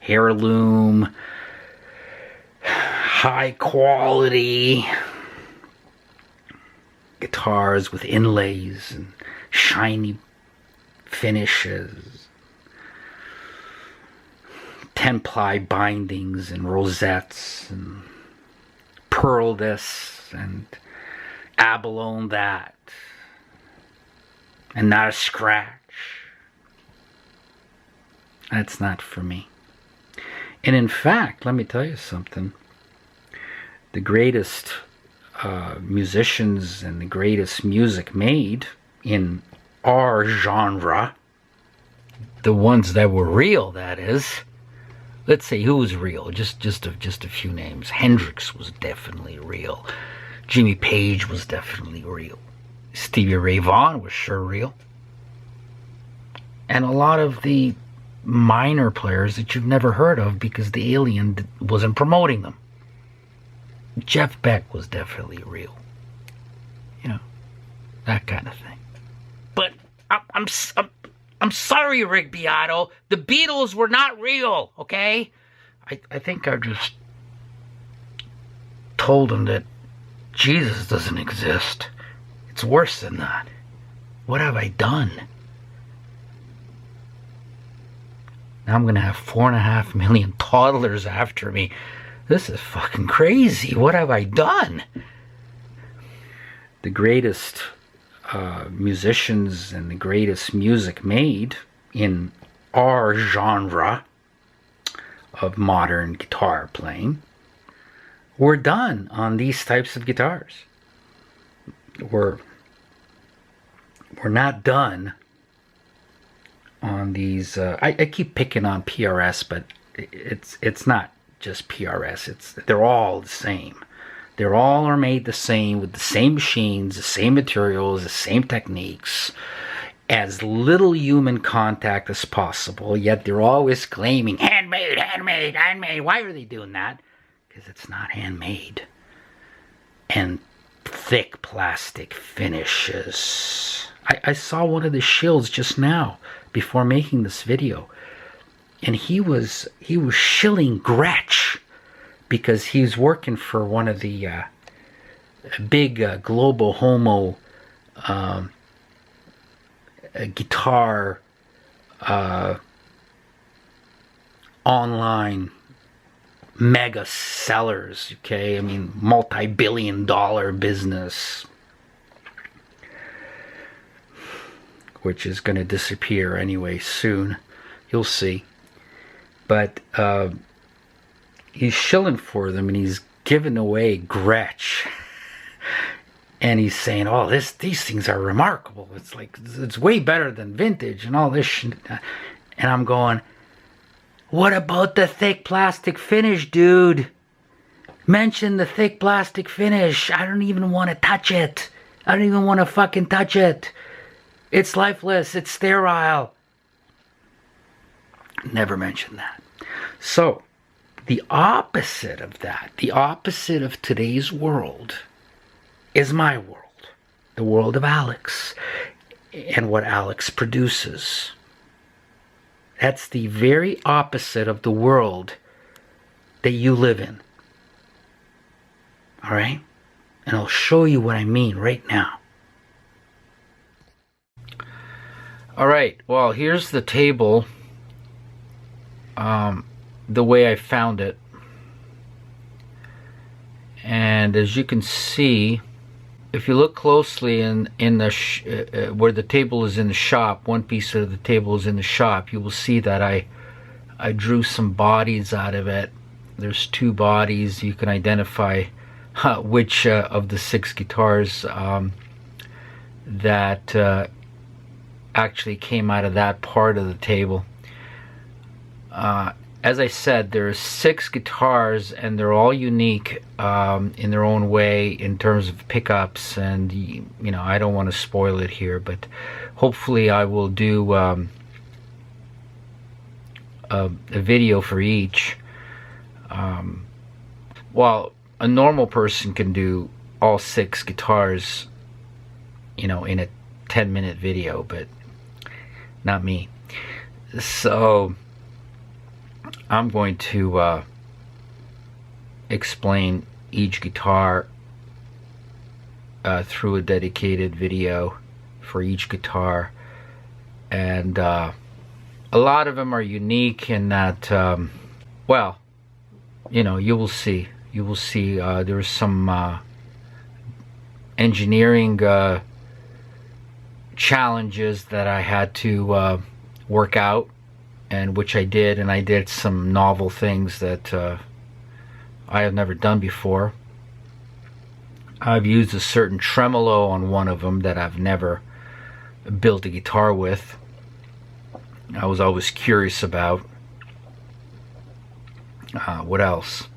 heirloom, high quality guitars with inlays and shiny finishes, 10-ply bindings and rosettes and pearl this and abalone that, and not a scratch. That's not for me. And in fact, let me tell you something. The greatest musicians and the greatest music made in our genre, the ones that were real, that is. Let's say who was real. Just a few names. Hendrix was definitely real. Jimmy Page was definitely real. Stevie Ray Vaughan was sure real. And a lot of the minor players that you've never heard of because the alien wasn't promoting them. Jeff Beck was definitely real. You know, that kind of thing. But I'm sorry, Rick Beato. The Beatles were not real, okay? I think I just told him that Jesus doesn't exist. It's worse than that. What have I done? Now I'm going to have 4.5 million toddlers after me. This is fucking crazy. What have I done? The greatest musicians and the greatest music made in our genre of modern guitar playing were done on these types of guitars. We're not done on these. I keep picking on PRS, but it's not just PRS. They're all the same. They're all are made the same with the same machines, the same materials, the same techniques, as little human contact as possible. Yet they're always claiming handmade, handmade, handmade. Why are they doing that? Because it's not handmade. And thick plastic finishes. I saw one of the shills just now before making this video, and he was shilling Gretsch because he's working for one of the big global homo guitar online mega sellers. Okay, I mean, multi-billion-dollar business, which is going to disappear anyway soon. You'll see. But he's shilling for them, and he's giving away Gretsch. And he's saying, oh, these things are remarkable. It's like, it's way better than vintage and all this shit. And I'm going, what about the thick plastic finish, dude? Mention the thick plastic finish. I don't even want to touch it. I don't even want to fucking touch it. It's lifeless. It's sterile. Never mention that. So, the opposite of that, the opposite of today's world, is my world. The world of Alex and what Alex produces. That's the very opposite of the world that you live in. All right? And I'll show you what I mean right now. All right, well, here's the table, the way I found it. And as you can see, if you look closely in the where the table is in the shop, one piece of the table is in the shop, you will see that I drew some bodies out of it. There's 2 bodies. You can identify which of the 6 guitars that actually came out of that part of the table. as I said, there's 6 guitars, and they're all unique in their own way in terms of pickups. And I don't want to spoil it here, but hopefully I will do a video for each. Well, a normal person can do all 6 guitars, in a 10-minute video, but not me. So I'm going to explain each guitar through a dedicated video for each guitar, and a lot of them are unique in that, well, you will see. You will see there's some engineering challenges that I had to work out, and which I did, and I did some novel things that I have never done before. I've used a certain tremolo on one of them that I've never built a guitar with. I was always curious about. What else?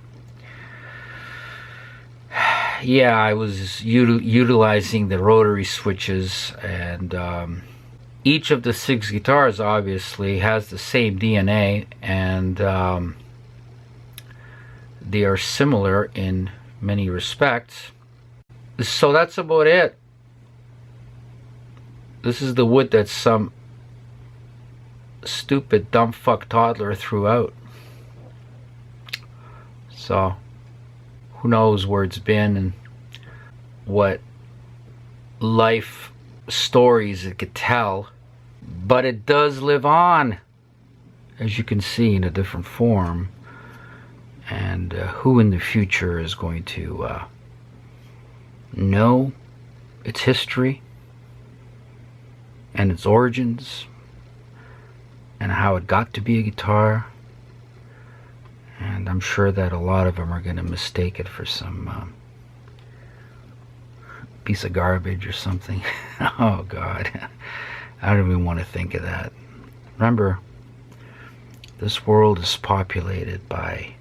Yeah, I was utilizing the rotary switches, and each of the 6 guitars obviously has the same DNA, and they are similar in many respects. So that's about it. This is the wood that some stupid dumb fuck toddler threw out. So who knows where it's been and what life stories it could tell, but it does live on, as you can see, in a different form. And who in the future is going to know its history and its origins and how it got to be a guitar. And I'm sure that a lot of them are going to mistake it for some piece of garbage or something. Oh God, I don't even want to think of that. Remember, this world is populated by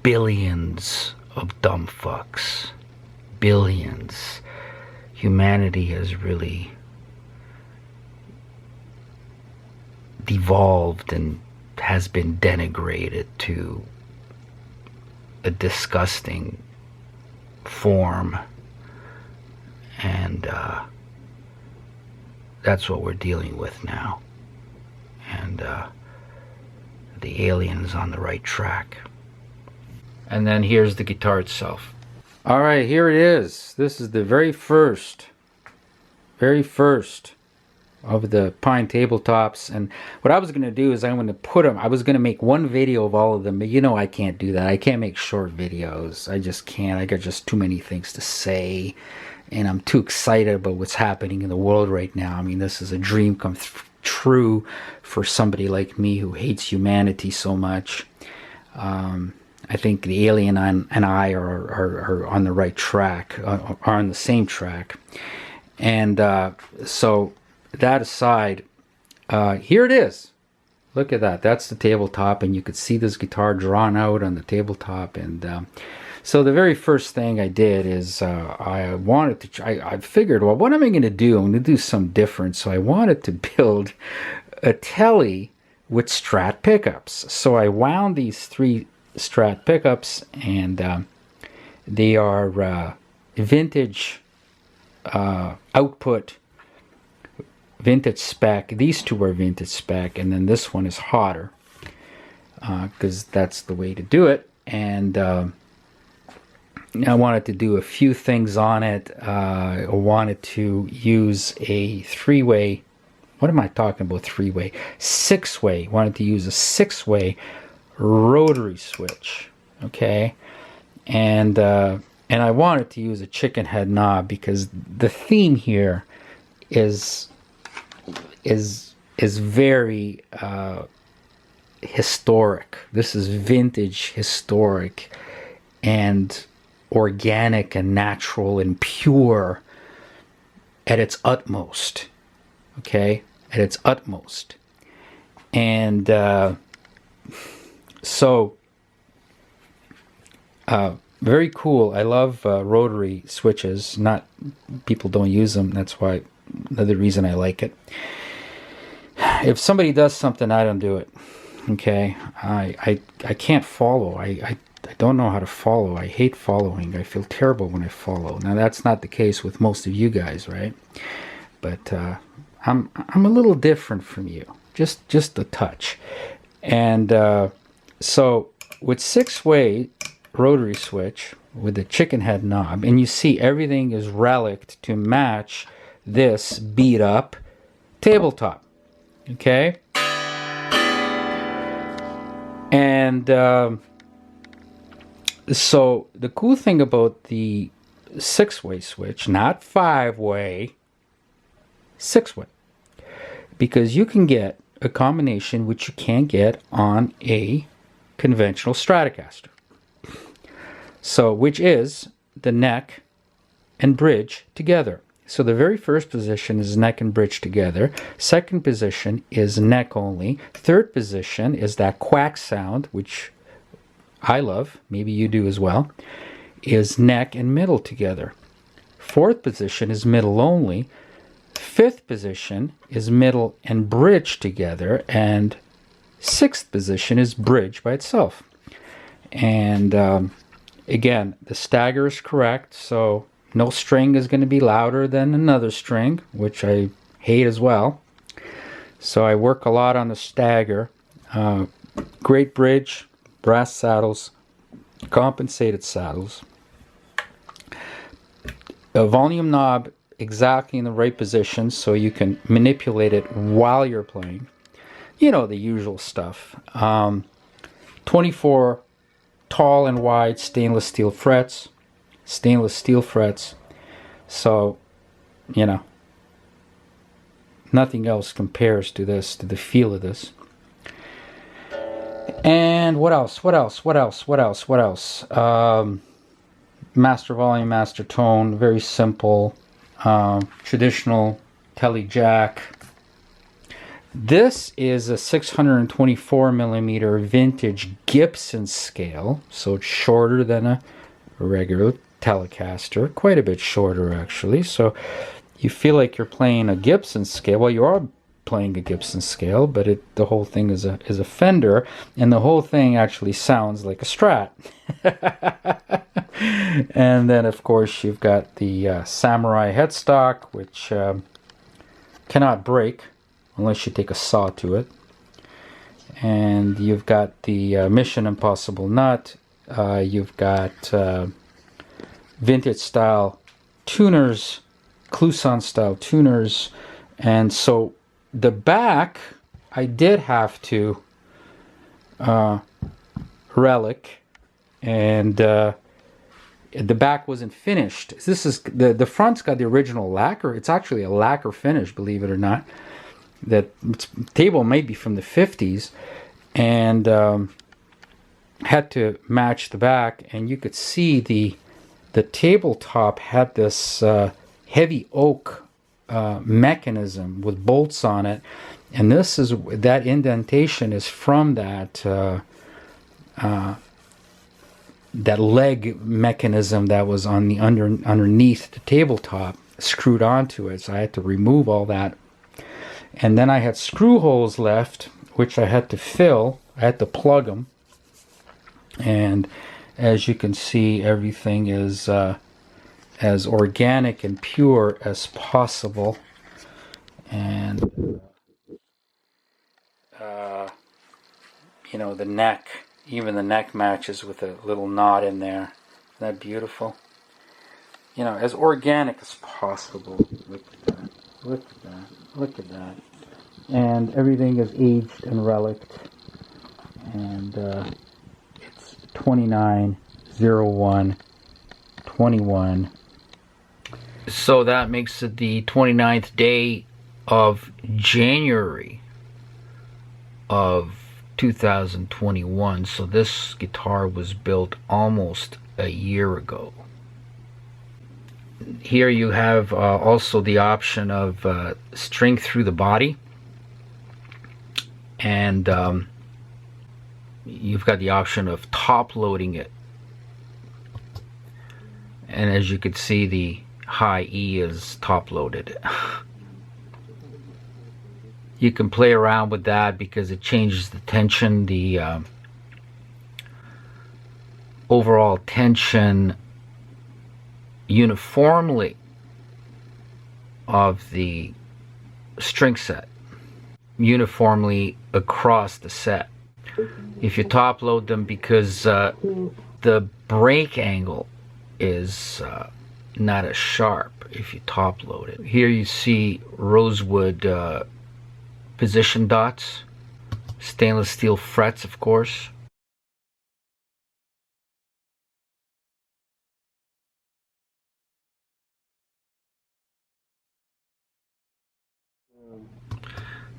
billions of dumb fucks. Billions. Humanity has really devolved and has been denigrated to a disgusting form, and that's what we're dealing with now. And the alien's on the right track. And then here's the guitar itself. All right, here it is. This is the very first of the pine tabletops. And what I was going to do is I'm going to put them, I was going to make one video of all of them, but I can't do that. I can't make short videos. I just can't. I got just too many things to say, and I'm too excited about what's happening in the world right now. I mean, this is a dream come true for somebody like me who hates humanity so much. I think the alien and I are on the right track, are on the same track. And so that aside, here it is. Look at that. That's the tabletop, and you could see this guitar drawn out on the tabletop. And so the very first thing I did is I wanted to try, I figured, well, what am I going to do? I'm going to do something different. So I wanted to build a telly with Strat pickups. So I wound these 3 Strat pickups, and they are vintage output, vintage spec. These 2 are vintage spec, and then this one is hotter because that's the way to do it. And I wanted to do a few things on it. I wanted to use a 3-way, what am I talking about, 3-way? 6-way. Wanted to use a 6-way rotary switch, okay? And I wanted to use a chicken head knob because the theme here is very historic. This is vintage, historic, and organic and natural and pure at its utmost, okay? At its utmost. And So, very cool. I love rotary switches. Not people don't use them. That's why another reason I like it. If somebody does something, I don't do it. Okay, I can't follow. I don't know how to follow. I hate following. I feel terrible when I follow. Now that's not the case with most of you guys, right? But I'm a little different from you, just a touch. And so with 6-way rotary switch with the chicken head knob, and you see everything is relicked to match this beat up tabletop. Okay. And so the cool thing about the 6-way switch, not 5-way, 6-way, because you can get a combination which you can't get on a conventional Stratocaster. So, which is the neck and bridge together. So the very first position is neck and bridge together. Second position is neck only. Third position is that quack sound, which I love, maybe you do as well, is neck and middle together. Fourth position is middle only. Fifth position is middle and bridge together. And sixth position is bridge by itself. And again, the stagger is correct, so no string is going to be louder than another string, which I hate as well. So I work a lot on the stagger. Great bridge, brass saddles, compensated saddles. A volume knob exactly in the right position so you can manipulate it while you're playing. You know, the usual stuff. 24 tall and wide stainless steel frets. So, you know, nothing else compares to this, to the feel of this. And what else? Master volume, master tone, very simple, traditional tele jack. This is a 624 millimeter vintage Gibson scale, so it's shorter than a regular Telecaster, quite a bit shorter actually. So you feel like you're playing a Gibson scale. Well, you are playing a Gibson scale, but the whole thing is a Fender, and the whole thing actually sounds like a Strat. And then of course you've got the Samurai headstock, which cannot break unless you take a saw to it. And you've got the Mission Impossible nut. You've got vintage style tuners, Clouson style tuners. And so the back I did have to relic, and the back wasn't finished. This is the front's got the original lacquer. It's actually a lacquer finish, believe it or not. That table might be from the 50s, and had to match the back, and you could see the tabletop had this heavy oak mechanism with bolts on it, and that indentation is from that leg mechanism that was on the underneath the tabletop, screwed onto it. So I had to remove all that, and then I had screw holes left, which I had to fill. I had to plug them, and as you can see, everything is as organic and pure as possible. And you know, the neck, even the neck matches with a little knot in there. Isn't that beautiful? You know, as organic as possible. Look at that. Look at that. Look at that. And everything is aged and relicked. And it's 29/01/21. So that makes it the 29th day of January of 2021. So this guitar was built almost a year ago. Here you have also the option of string through the body, and you've got the option of top loading it. And as you can see, the high E is top loaded. You can play around with that because it changes the tension, the overall tension uniformly of the string set, uniformly across the set. If you top load them, because the break angle is not as sharp if you top load it. Here you see rosewood position dots, stainless steel frets, of course.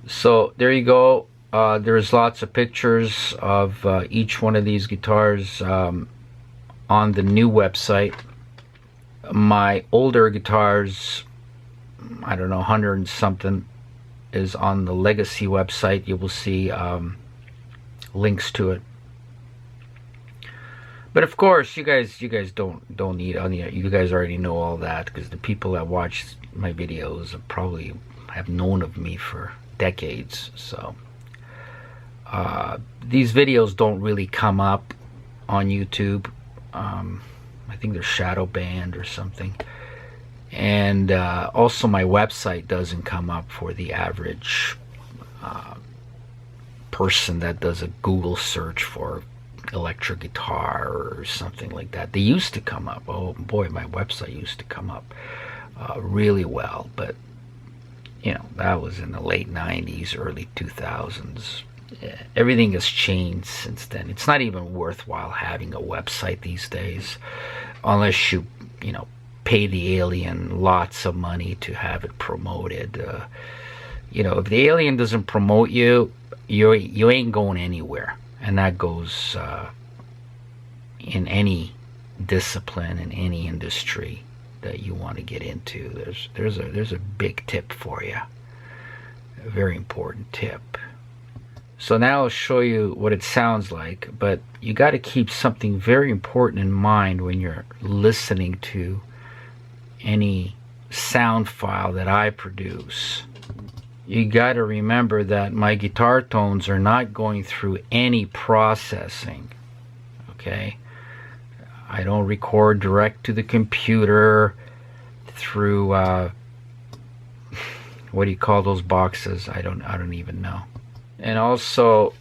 So there you go. There's lots of pictures of each one of these guitars on the new website. My older guitars, I don't know, 100 and something, is on the Legacy website. You will see links to it. But of course, you guys don't need any. You guys already know all that, because the people that watch my videos probably have known of me for decades. So these videos don't really come up on YouTube. I think they're shadow banned or something. And also my website doesn't come up for the average person that does a Google search for electric guitar or something like that. They used to come up. Oh boy, my website used to come up really well, but you know, that was in the late 90s, early 2000s. Everything has changed since then. It's not even worthwhile having a website these days, unless you know, pay the alien lots of money to have it promoted. You know, if the alien doesn't promote you, you ain't going anywhere. And that goes in any discipline, in any industry that you want to get into. There's a big tip for you, a very important tip. So now I'll show you what it sounds like, but you got to keep something very important in mind when you're listening to any sound file that I produce. You got to remember that my guitar tones are not going through any processing, okay? I don't record direct to the computer through what do you call those boxes? I don't even know. And also,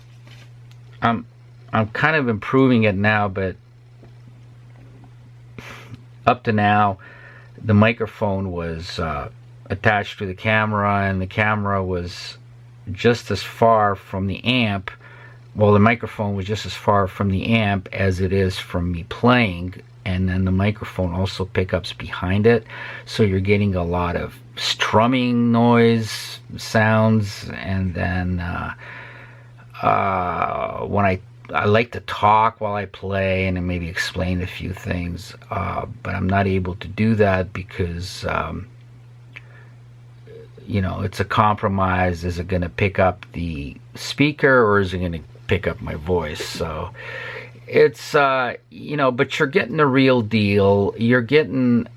I'm kind of improving it now, but up to now, the microphone was attached to the camera, and the camera was just as far from the amp. Well, the microphone was just as far from the amp as it is from me playing, and then the microphone also pickups behind it, so you're getting a lot of strumming noise sounds. And then when I like to talk while I play and maybe explain a few things, but I'm not able to do that because you know, it's a compromise. Is it going to pick up the speaker, or is it going to pick up my voice? So it's you know, but you're getting the real deal. You're getting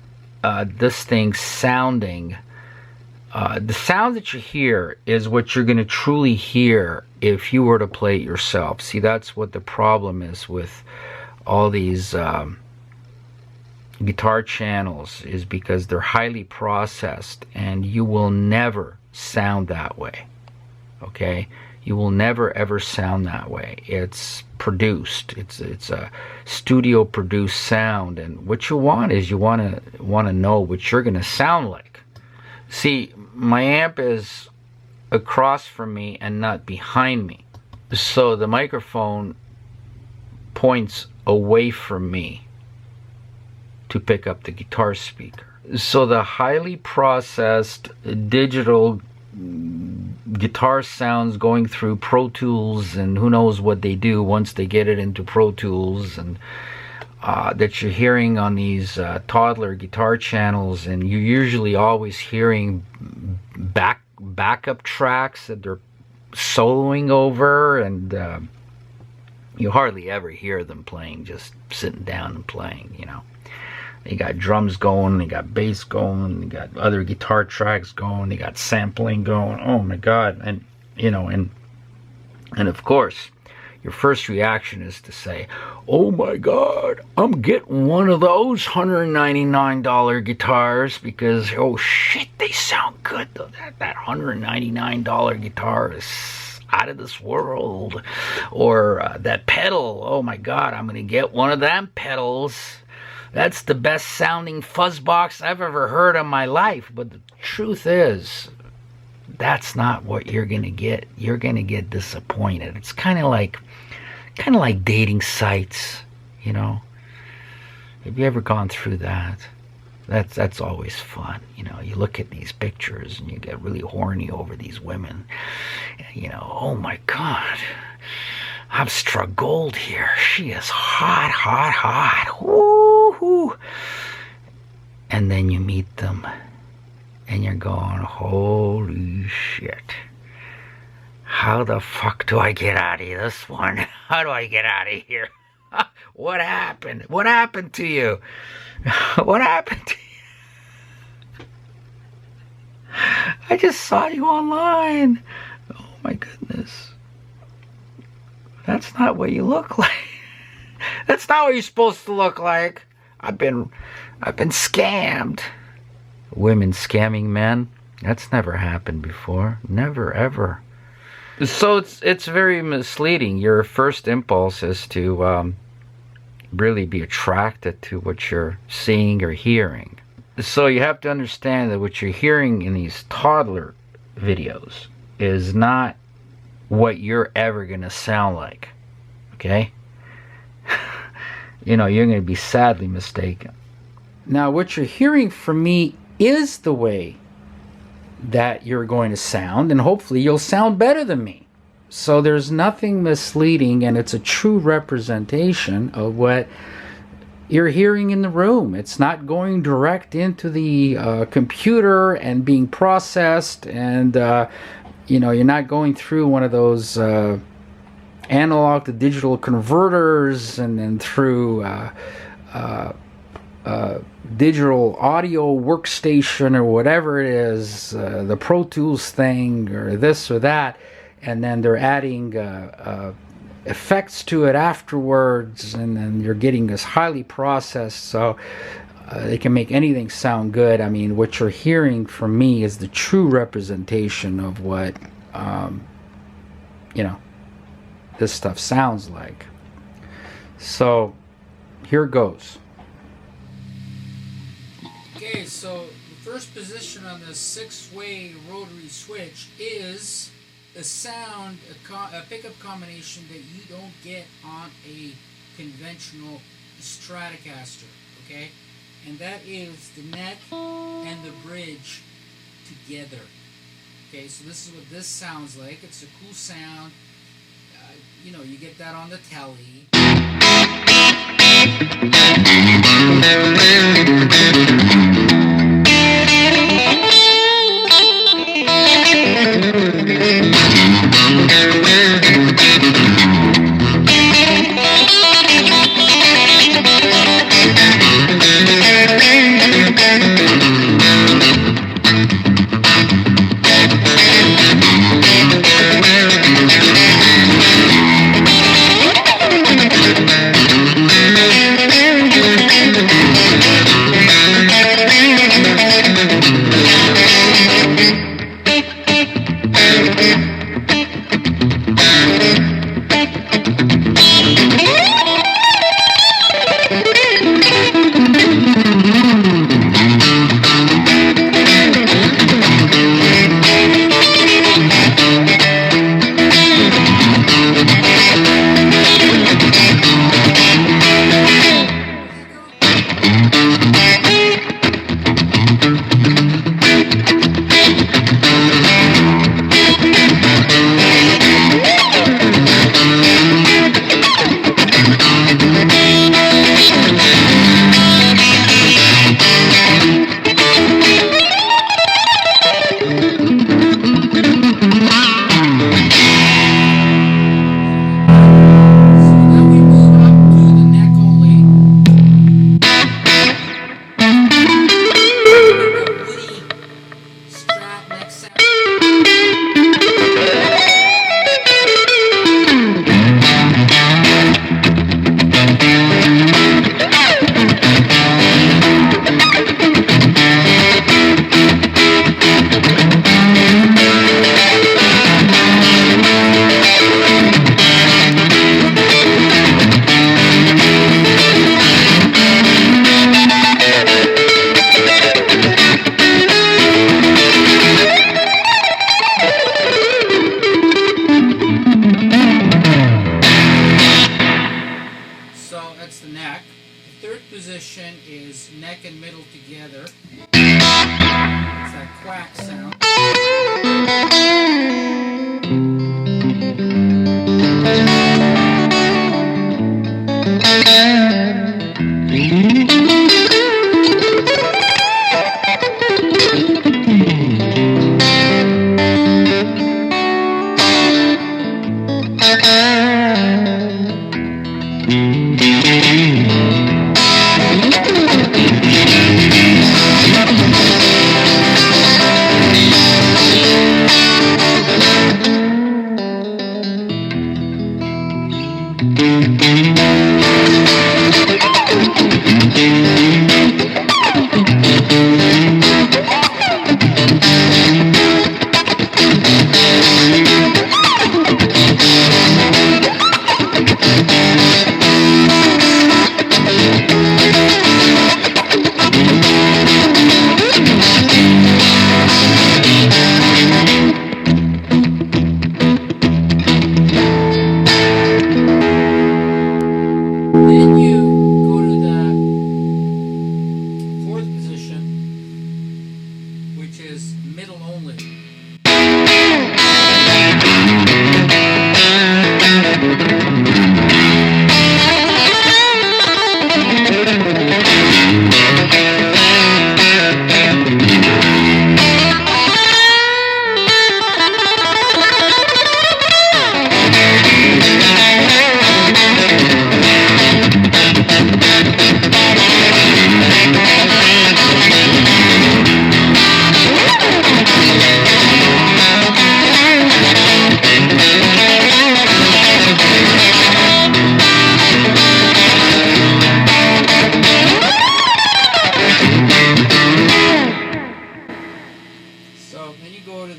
this thing sounding, the sound that you hear is what you're going to truly hear if you were to play it yourself. See, that's what the problem is with all these guitar channels, is because they're highly processed, and you will never sound that way, okay? You will never ever sound that way. It's produced. It's a studio produced sound, and what you want is you want to know what you're going to sound like. See, my amp is across from me and not behind me, so the microphone points away from me to pick up the guitar speaker. So the highly processed digital guitar sounds going through Pro Tools, and who knows what they do once they get it into Pro Tools, and that you're hearing on these toddler guitar channels, and you're usually always hearing backup tracks that they're soloing over, and You hardly ever hear them playing, just sitting down and playing, you know. They got drums going, they got bass going, they got other guitar tracks going, they got sampling going. Oh my God. And, you know, and of course, your first reaction is to say, oh my God, I'm getting one of those $199 guitars because, oh shit, they sound good. That $199 guitar is out of this world. Or that pedal, oh my God, I'm going to get one of them pedals. That's the best sounding fuzz box I've ever heard in my life. But the truth is, that's not what you're going to get. You're going to get disappointed. It's kind of like dating sites, you know. Have you ever gone through that? That's always fun, you know. You look at these pictures and you get really horny over these women. You know, oh my God, I've struck gold here. She is hot, hot, hot. Woo-hoo. And then you meet them and you're going, holy shit. How the fuck do I get out of this one? How do I get out of here? What happened? What happened to you? What happened to you? I just saw you online. Oh my goodness. That's not what you look like. That's not what you're supposed to look like. I've been scammed. Women scamming men? That's never happened before. Never, ever. So it's very misleading. Your first impulse is to really be attracted to what you're seeing or hearing. So you have to understand that what you're hearing in these toddler videos is not what you're ever going to sound like. Okay? You know, you're going to be sadly mistaken. Now, what you're hearing from me is the way that you're going to sound, and hopefully you'll sound better than me. So there's nothing misleading, and it's a true representation of what you're hearing in the room. It's not going direct into the computer and being processed, and you know, you're not going through one of those analog to digital converters and then through digital audio workstation or whatever it is, the Pro Tools thing or this or that, and then they're adding effects to it afterwards, and then you're getting this highly processed, so they can make anything sound good. I mean, what you're hearing from me is the true representation of what you know, this stuff sounds like. So here goes. Okay, so the first position on this 6-way rotary switch is a sound, a pickup combination that you don't get on a conventional Stratocaster, okay? And that is the neck and the bridge together. Okay, so this is what this sounds like. It's a cool sound. You know, you get that on the telly.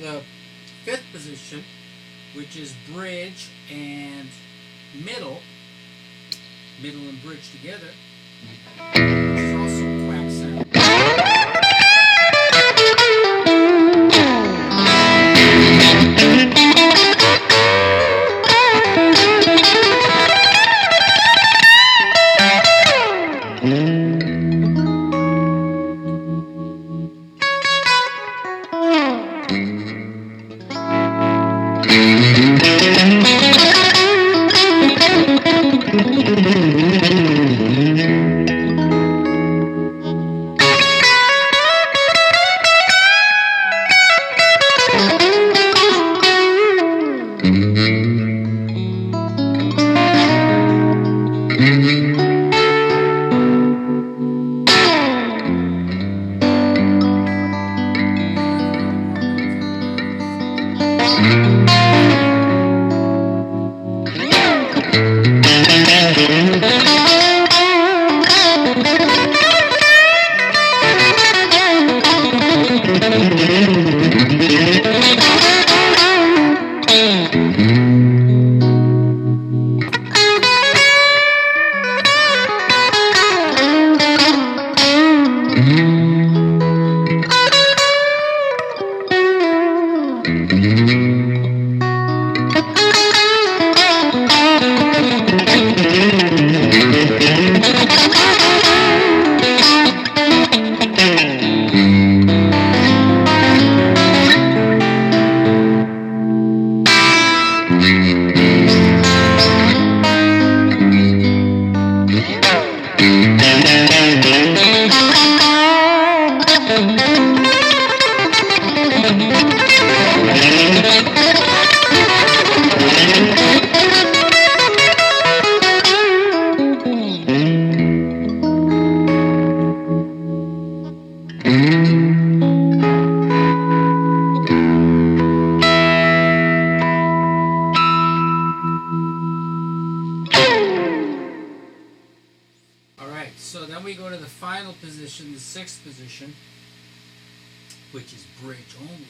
the fifth position, which is bridge and middle and bridge together, which is also quack sound. So then we go to the final position, the sixth position, which is bridge only.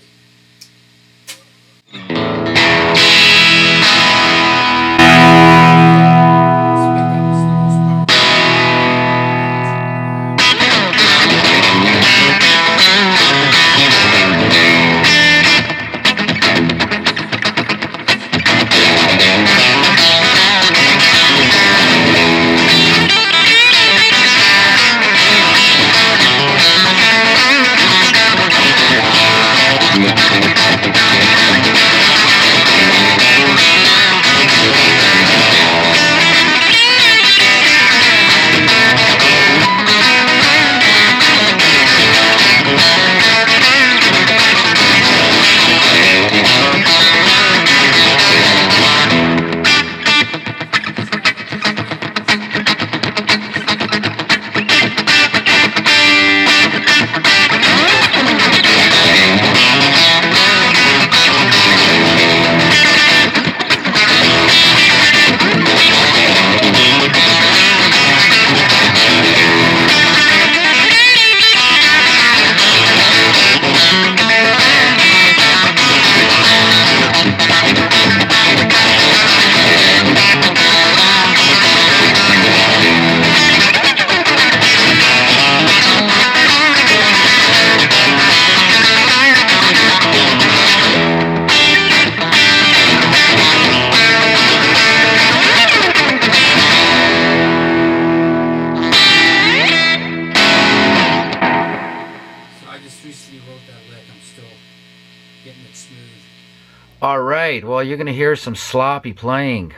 All right, well, you're going to hear some sloppy playing,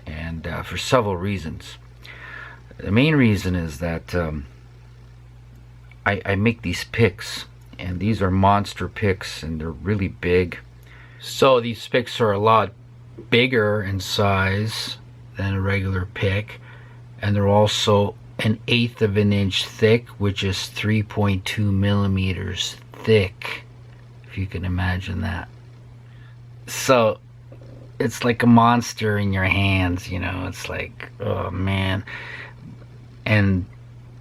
and for several reasons. The main reason is that I make these picks, and these are monster picks, and they're really big. So these picks are a lot bigger in size than a regular pick, and they're also 1/8 of an inch thick, which is 3.2 millimeters thick, if you can imagine that. So it's like a monster in your hands, you know. It's like, oh man. And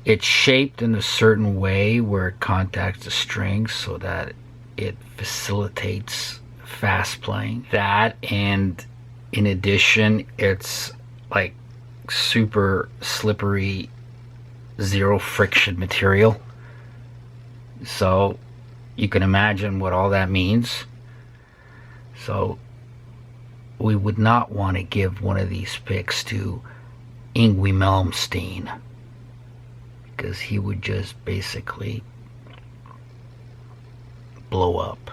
it's shaped in a certain way where it contacts the strings so that it facilitates fast playing. That, and in addition, it's like super slippery, zero friction material. So you can imagine what all that means. So we would not want to give one of these picks to Yngwie Malmsteen, because he would just basically blow up.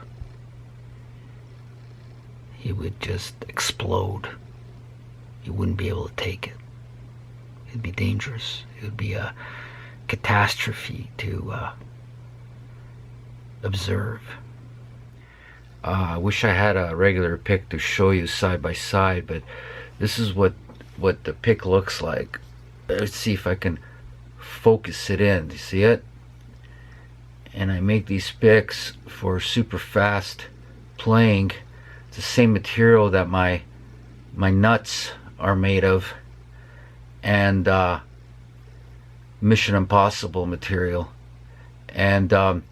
He would just explode. You wouldn't be able to take it. It'd be dangerous. It would be a catastrophe to observe. I wish I had a regular pick to show you side by side, but this is what the pick looks like. Let's see if I can focus it in. Do you see it? And I make these picks for super fast playing. It's the same material that my nuts are made of, and Mission Impossible material. And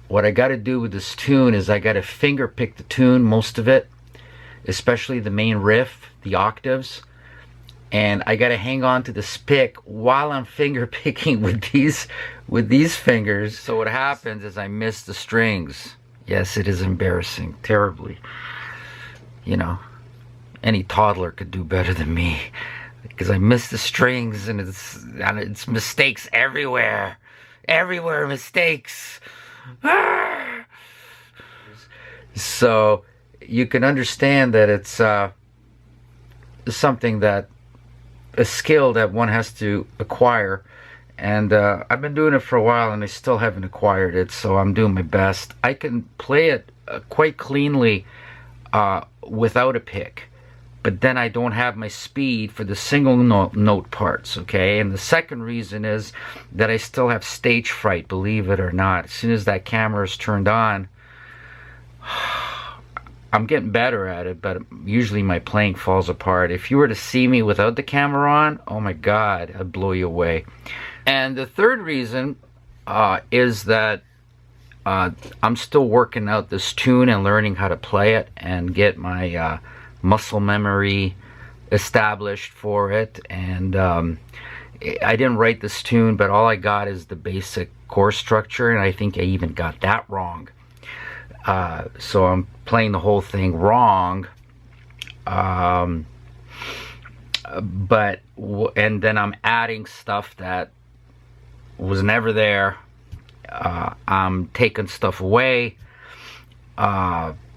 what I got to do with this tune is I got to finger pick the tune, most of it, especially the main riff, the octaves, and I got to hang on to this pick while I'm finger picking with these fingers. So what happens is I miss the strings. Yes, it is embarrassing, terribly. You know, any toddler could do better than me, because I miss the strings, and it's mistakes everywhere. Everywhere mistakes. So you can understand that it's something that, a skill that one has to acquire, and I've been doing it for a while and I still haven't acquired it, so I'm doing my best. I can play it quite cleanly without a pick, but then I don't have my speed for the single note parts, okay? And the second reason is that I still have stage fright, believe it or not. As soon as that camera is turned on, I'm getting better at it, but usually my playing falls apart. If you were to see me without the camera on, oh my God, I'd blow you away. And the third reason is that I'm still working out this tune and learning how to play it and get my muscle memory established for it. And I didn't write this tune, but all I got is the basic chord structure, and I think I even got that wrong. So I'm playing the whole thing wrong, and then I'm adding stuff that was never there. I'm taking stuff away.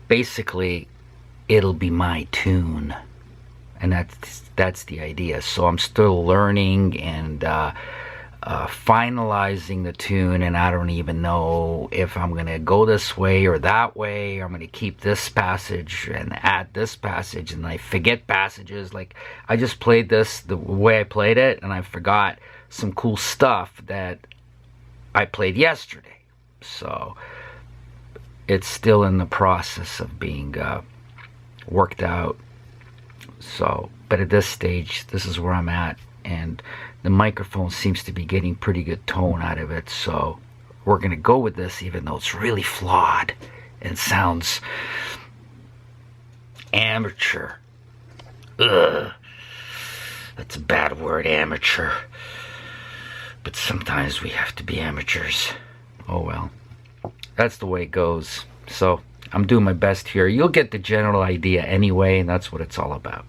Basically, it'll be my tune, and that's the idea. So I'm still learning and finalizing the tune, and I don't even know if I'm gonna go this way or that way, or I'm gonna keep this passage and add this passage, and I forget passages. Like, I just played this the way I played it, and I forgot some cool stuff that I played yesterday. So it's still in the process of being worked out. So, but at this stage, this is where I'm at, and the microphone seems to be getting pretty good tone out of it, so we're gonna go with this, even though it's really flawed and sounds amateur. Ugh, that's a bad word, amateur. But sometimes we have to be amateurs. Oh well, that's the way it goes. So I'm doing my best here. You'll get the general idea anyway, and that's what it's all about.